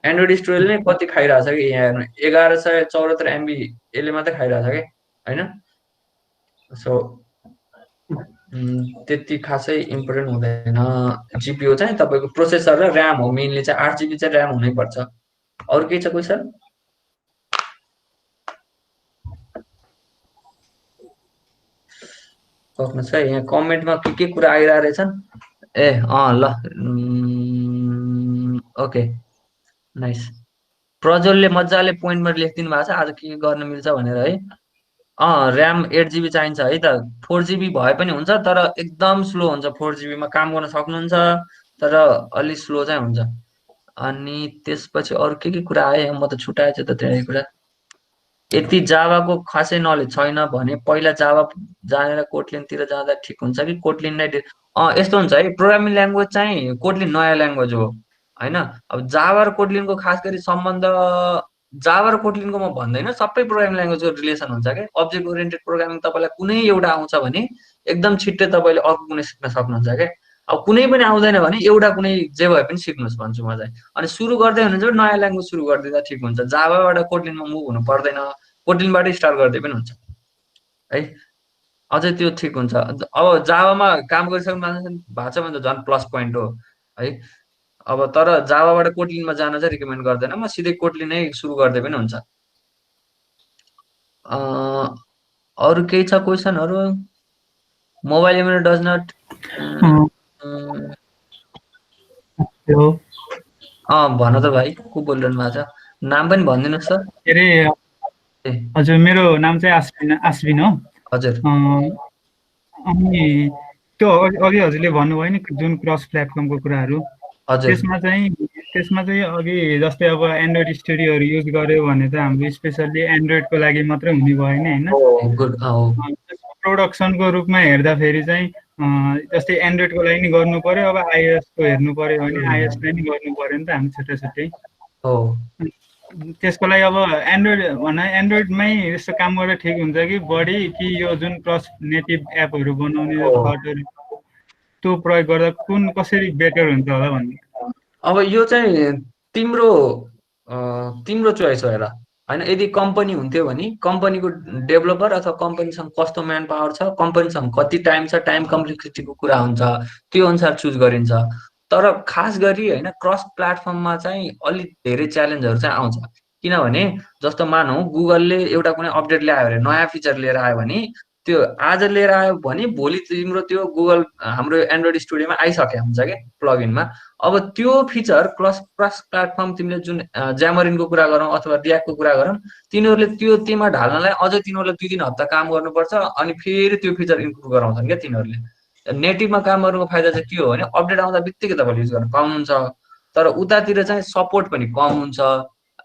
एन्ड्रोइड स्टुडियोले नै कति खाइरहेछ कि यहाँ हेर्नु 1174 MB यसले मात्रै खाइरहेछ कि होइन। सो त्यति खासै इम्पोर्टेन्ट हुँदैन। जिपियु चाहिँ तपाईँको प्रोसेसर र ऱ्याम हो मेनली चाहिँ। 8 GB चाहिँ ऱ्याम हुनैपर्छ। अरू केही छ क्वेसन? सक्नुहोस् है, यहाँ कमेन्टमा के कुरा आइरहेको रहेछन्। ए ल ओके नाइस। प्रज्वलले मजाले पोइन्टमा लेखिदिनु भएको छ आज के गर्न मिल्छ भनेर है। ऱ्याम 8 GB चाहिन्छ है त। 4 GB भए पनि हुन्छ तर एकदम स्लो हुन्छ। 4 GB मा काम गर्न सक्नुहुन्छ तर अलि स्लो चाहिँ हुन्छ। अनि त्यसपछि अरू के कुरा आयो म त छुटाएछु त धेरै कुरा। यति जावाको खासै नलेज छैन भने पहिला जावा जानेर कोटलिनतिर जाँदा ठिक हुन्छ कि कोटलिन नै यस्तो हुन्छ है। प्रोग्रामिङ ल्याङ्ग्वेज चाहिँ कोटलिन नयाँ ल्याङ्ग्वेज हो होइन। अब जावा र कोटलिनको खास गरी सम्बन्ध जावा र कोटलिनको म भन्दैन, सबै प्रोग्रामिङ ल्याङ्ग्वेजको रिलेसन हुन्छ क्या। अब्जेक्ट ओरिएन्टेड प्रोग्रामिङ तपाईँलाई कुनै एउटा आउँछ भने एकदम छिट्टै तपाईँले अर्को कुनै सिक्न सक्नुहुन्छ क्या। अब कुनै पनि आउँदैन भने एउटा कुनै जे भए पनि सिक्नुहोस् भन्छु म चाहिँ। अनि सुरु गर्दै हुनुहुन्छ नयाँ ल्याङ्ग्वेज सुरु गरिदिँदा ठिक हुन्छ। जावाबाट कोटलिनमा मुभ हुनु पर्दैन, कोटलिनबाटै स्टार्ट गर्दै पनि हुन्छ है। अझै त्यो ठिक हुन्छ। अब जावामा काम गरिसक्नु भएको छ भने त झन् प्लस पोइन्ट हो है। अब तर जावाबाट कोटलिनमा जान चाहिँ रिकमेन्ड गर्दैन म, सिधै कोटलिनै सुरु गर्दै पनि हुन्छ। अरू केही छ क्वेसनहरू? मोबाइल एमुलेटर डज नट भन त भाइ को बोलिरहनु भएको छ? नाम पनि भनिदिनुहोस् त। के अरे हजुर मेरो नाम चाहिँ आश्विन हो। हजुर। अनि त्यो अघि हजुरले भन्नुभयो नि जुन क्रस प्लेटफर्मको कुराहरू, त्यसमा चाहिँ अघि जस्तै अब एन्ड्रोइड स्टुडियोहरू युज गर्यो भने त हाम्रो स्पेसल्ली एन्ड्रोइडको लागि मात्रै हुने भयो नि होइन। प्रोडक्सनको रूपमा हेर्दाखेरि चाहिँ जस्तै एन्ड्रोइडको लागि नि गर्नु पर्यो, अब आइएसको हेर्नु पर्यो भने आइएसलाई नि गर्नु पर्यो नि त हामी छुट्टै छुट्टै। त्यसको लागि अब एन्ड्रोइडमै यस्तो काम गरेर ठिक हुन्छ कि बढी कि यो जुन क्रस नेटिभ एपहरू बनाउने थटहरू त्यो प्रयोग गर्दा कसरी बेटर हुन्छ होला भन्ने। अब यो चाहिँ तिम्रो चोइस हो हेर होइन। यदि कम्पनी हुन्थ्यो भने कम्पनीको डेभलपर अथवा कम्पनीसँग कस्तो म्यान पावर छ, कम्पनीसँग कति टाइम छ, टाइम कम्प्लेक्सिटीको कुरा हुन्छ, त्यो अनुसार चुज गरिन्छ। तर खास गरी होइन क्रस प्लेटफर्ममा चाहिँ अलिक धेरै च्यालेन्जहरू चाहिँ आउँछ। किनभने जस्तो मानौँ गुगलले एउटा कुनै अपडेट ल्यायो अरे, नयाँ फिचर लिएर आयो भने त्यो आज लिएर आयो भने भोलि तिम्रो त्यो गुगल हाम्रो एन्ड्रोइड स्टुडियोमा आइसकेको हुन्छ क्या प्लगइनमा। अब त्यो फिचर क्रस प्लेटफर्म तिमीले जुन ज्यामरिनको कुरा गरौँ अथवा रियाक्टको कुरा गरौँ, तिनीहरूले त्यहीमा ढाल्नलाई अझै तिनीहरूले 2-3 हप्ता काम गर्नुपर्छ अनि फेरि त्यो फिचर इम्प्रुभ गराउँछन् क्या तिनीहरूले। नेटिभमा काम गर्नुको फाइदा चाहिँ के हो भने अपडेट आउँदा बित्तिकै तपाईँले युज गर्न पाउनुहुन्छ। तर उतातिर चाहिँ सपोर्ट पनि कम हुन्छ।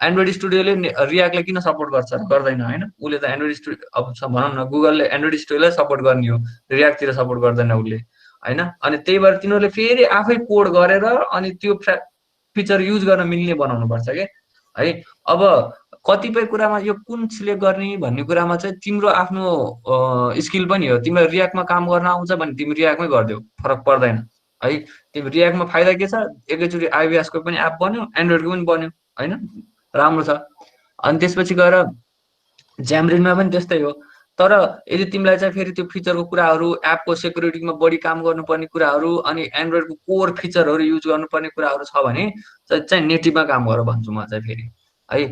एन्ड्रोइड स्टुडियोले रियाक्टलाई किन सपोर्ट गर्दैन होइन। उसले त एन्ड्रोइड स्टुडियो अब भनौँ न गुगलले एन्ड्रोइड स्टुडियोलाई सपोर्ट गर्ने हो, रियाक्टतिर सपोर्ट गर्दैन उसले होइन। अनि त्यही भएर तिनीहरूले फेरि आफै कोड गरेर अनि त्यो फिचर युज गर्न मिल्ने बनाउनु पर्छ क्या है। अब कतिपय कुरामा यो कुन सिलेक्ट गर्ने भन्ने कुरामा चाहिँ तिम्रो आफ्नो स्किल पनि हो। तिमीलाई रियाक्टमा काम गर्न आउँछ भने तिमी रियाक्टमै गरिदेऊ, फरक पर्दैन है। तिमी रियाक्टमा फाइदा के छ, एकैचोटि आइओएसको पनि एप बन्यो, एन्ड्रोइडको पनि बन्यो होइन, राम्रो छ। अनि त्यसपछि गएर ज्यामरिनमा पनि त्यस्तै हो। तर यदि तिमीलाई चाहिँ फेरि त्यो फिचरको कुराहरू, एपको सेक्युरिटीमा बढी काम गर्नुपर्ने कुराहरू अनि एन्ड्रोइडको कोर फिचरहरू युज गर्नुपर्ने कुराहरू छ भने चाहिँ नेटिभमा काम गर भन्छु म चाहिँ फेरि है।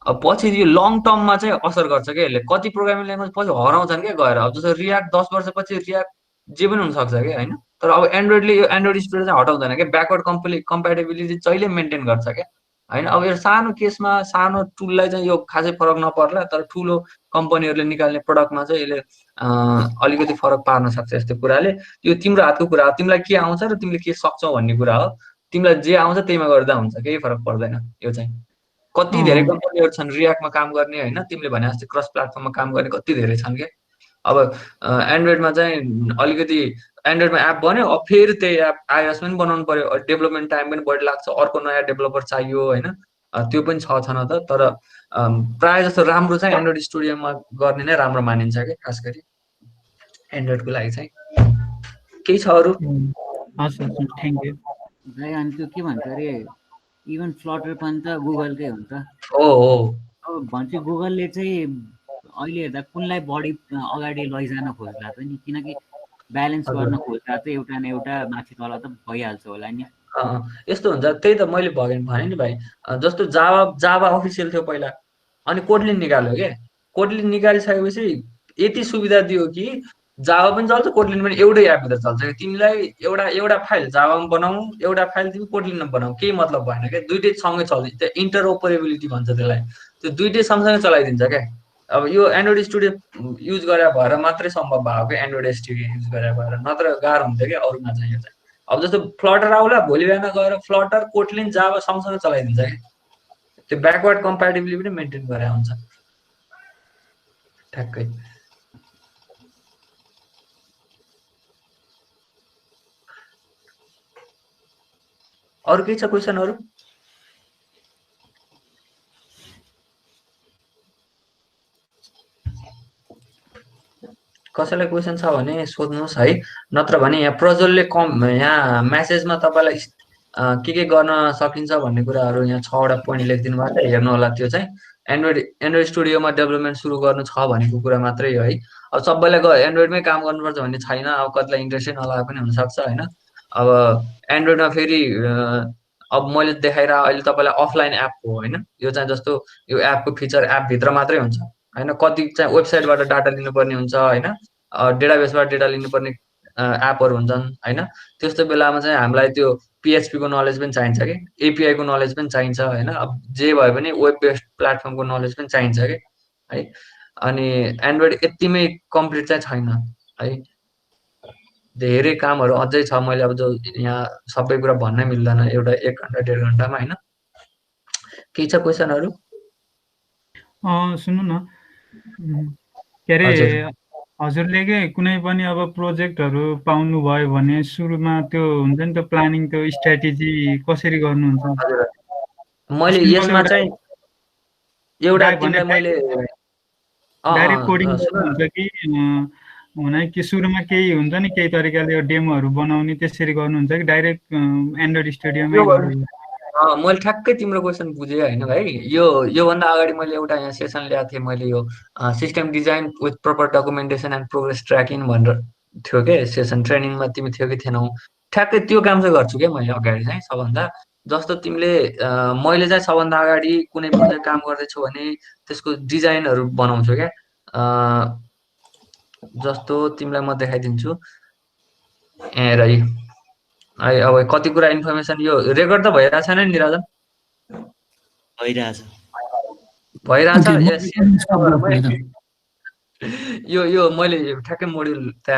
अब पछि यो लङ टर्ममा चाहिँ असर गर्छ क्या यसले। कति प्रोग्रामिङ ल्याङ्ग्वेज पछि हराउँछन् क्या गएर। अब जस्तो रियाक्ट 10 वर्षपछि रियाक्ट जे पनि हुनसक्छ क्या होइन। तर अब एन्ड्रोइडले यो एन्ड्रोइड स्टुडियो चाहिँ हटाउँदैन क्या, ब्याकवर्ड कम्प्याटेबिलिटी जहिले मेन्टेन गर्छ क्या होइन। अब यो सानो केसमा सानो टुललाई चाहिँ यो खासै फरक नपर्ला, तर ठुलो कम्पनीहरूले निकाल्ने प्रडक्टमा चाहिँ यसले अलिकति फरक पार्न सक्छ। यस्तो कुराले यो तिम्रो हातको कुरा हो, तिमीलाई के आउँछ र तिमीले के सक्छौ भन्ने कुरा हो। तिमीलाई जे आउँछ त्यहीमा गर्दा हुन्छ, केही फरक पर्दैन। यो चाहिँ कति धेरै कम्पनीहरू छन् रियाक्टमा काम गर्ने होइन, तिमीले भने जस्तै क्रस प्लेटफर्ममा काम गर्ने कति धेरै छन् क्या। अब एन्ड्रोइडमा चाहिँ अलिकति एन्ड्रोइडमा एप बन्यो, अब फेरि त्यही एप आइओएसमा पनि बनाउनु पर्यो, डेभलपमेन्ट टाइम पनि बढी लाग्छ, अर्को नयाँ डेभलपर चाहियो होइन, त्यो पनि छ न त। तर प्रायः जस्तो राम्रो चाहिँ एन्ड्रोइड स्टुडियोमा गर्ने नै राम्रो मानिन्छ कि खास गरी एन्ड्रोइडको लागि चाहिँ। केही छ अरू? हस् थ्याङ्क यू भाइ। अनि त्यो के भन्छ अरे इभन फ्लटर पनि त गुगलकै हो नि त। हो अब भन्छ गुगलले चाहिँ अहिले हेर्दा कुनलाई बढी अगाडि लैजान खोज्ला त नि, किनकि ब्यालेन्स गर्न खोज्दा त एउटा न एउटा माथि तल त भइहाल्छ होला नि। यस्तो हुन्छ, त्यही त मैले भने नि भाइ, जस्तो जावा अफिसियल थियो पहिला, अनि कोटलिन निकाल्यो के, कोटलिन निकालिसकेपछि यति सुविधा दियो कि जावा पनि चल्छ कोटलिन पनि एउटै एपभित्र चल्छ। तिमीलाई एउटा फाइल जावामा बनाऊ, एउटा फाइल तिमी कोटलिनमा बनाऊ, केही मतलब भएन क्या, दुइटै सँगै चल्छ। त्यो इन्टरओपरेबिलिटी भन्छ त्यसलाई, त्यो दुइटै सँगसँगै चलाइदिन्छ क्या। अब यो एन्ड्रोइड स्टुडियो युज गरे भएर मात्रै सम्भव भएको क्या, एन्ड्रोइड स्टुडियो युज गरे भएर, नत्र गाह्रो हुन्थ्यो क्या अरूमा चाहिँ। यो चाहिँ अब जस्तो फ्लटर आउला, भोलि बिहान गएर फ्लटर कोटलिन जावा सँगसँगै चलाइदिन्छ क्या, त्यो ब्याकवर्ड कम्प्याटिबिलिटी पनि मेन्टेन गरे हुन्छ ठ्याक्कै। अरू केही छ क्वेसनहरू? कसैलाई क्वेसन छ भने सोध्नुहोस् है, नत्र भने यहाँ प्रज्वलले यहाँ म्यासेजमा तपाईँलाई के गर्न सकिन्छ भन्ने कुराहरू यहाँ 6वटा पोइन्ट लेखिदिनु भएको छ, हेर्नु होला। त्यो चाहिँ एन्ड्रोइड स्टुडियोमा डेभलपमेन्ट सुरु गर्नु छ भनेको कुरा मात्रै हो है। अब सबैलाई एन्ड्रोइडमै काम गर्नुपर्छ भन्ने छैन, अब कतिलाई इन्ट्रेस्टै नलागे पनि हुनसक्छ होइन। अब एन्ड्रोइडमा फेरि अब मैले देखाइरहेको अहिले तपाईँलाई अफलाइन एप हो होइन, यो चाहिँ जस्तो यो एपको फिचर एपभित्र मात्रै हुन्छ होइन, कति चाहिँ वेबसाइटबाट डाटा लिनुपर्ने हुन्छ होइन, डेटाबेसबाट डेटा लिनुपर्ने एपहरू हुन्छन् होइन। त्यस्तो बेलामा चाहिँ हामीलाई त्यो पिएचपीको नलेज पनि चाहिन्छ कि, एपिआईको नलेज पनि चाहिन्छ होइन। अब जे भए पनि वेब बेस्ड प्लेटफर्मको नलेज पनि चाहिन्छ कि है। अनि एन्ड्रोइड यतिमै कम्प्लिट चाहिँ छैन है, धेरै कामहरू अझै छ। मैले अब जो यहाँ सबै कुरा भन्नै मिल्दैन एउटा 1 घन्टा 1.5 घन्टामा होइन। केही छ क्वेसनहरू? सुन्नु न, के अरे हजुरले के कुनै पनि अब प्रोजेक्टहरू पाउनु भयो भने सुरुमा त्यो हुन्छ नि त प्लानिङ, त्यो स्ट्र्याटेजी कसरी गर्नुहुन्छ? मैले यसमा चाहिँ एउटा तिमीलाई मैले डाइरेक्ट कोडिङ गर्नुहुन्छ कि सुरुमा केही हुन्छ नि केही तरिकाले डेमोहरू बनाउने त्यसरी गर्नुहुन्छ कि डाइरेक्ट एन्ड्रोइड स्टुडियोमै गर्नुहुन्छ? मैले ठ्याक्कै तिम्रो क्वेसन बुझेँ होइन भाइ। योभन्दा अगाडि मैले एउटा यहाँ सेसन ल्याएको थिएँ मैले, यो system design with proper documentation and progress tracking भनेर थियो के सेसन। ट्रेनिङमा तिमी थियो कि थिएनौ? ठ्याक्कै त्यो काम चाहिँ गर्छु क्या मैले अगाडि चाहिँ सबभन्दा। जस्तो तिमीले मैले चाहिँ सबभन्दा अगाडि कुनै पनि काम गर्दैछु भने त्यसको डिजाइनहरू बनाउँछु क्या। जस्तो तिमीलाई म देखाइदिन्छु हेर है। अब कति कुरा इन्फर्मेसन यो रेकर्ड त भइरहेछ नि निराजन? भइरहेछ। यो मैले ठ्याक्कै मोड्युल तयार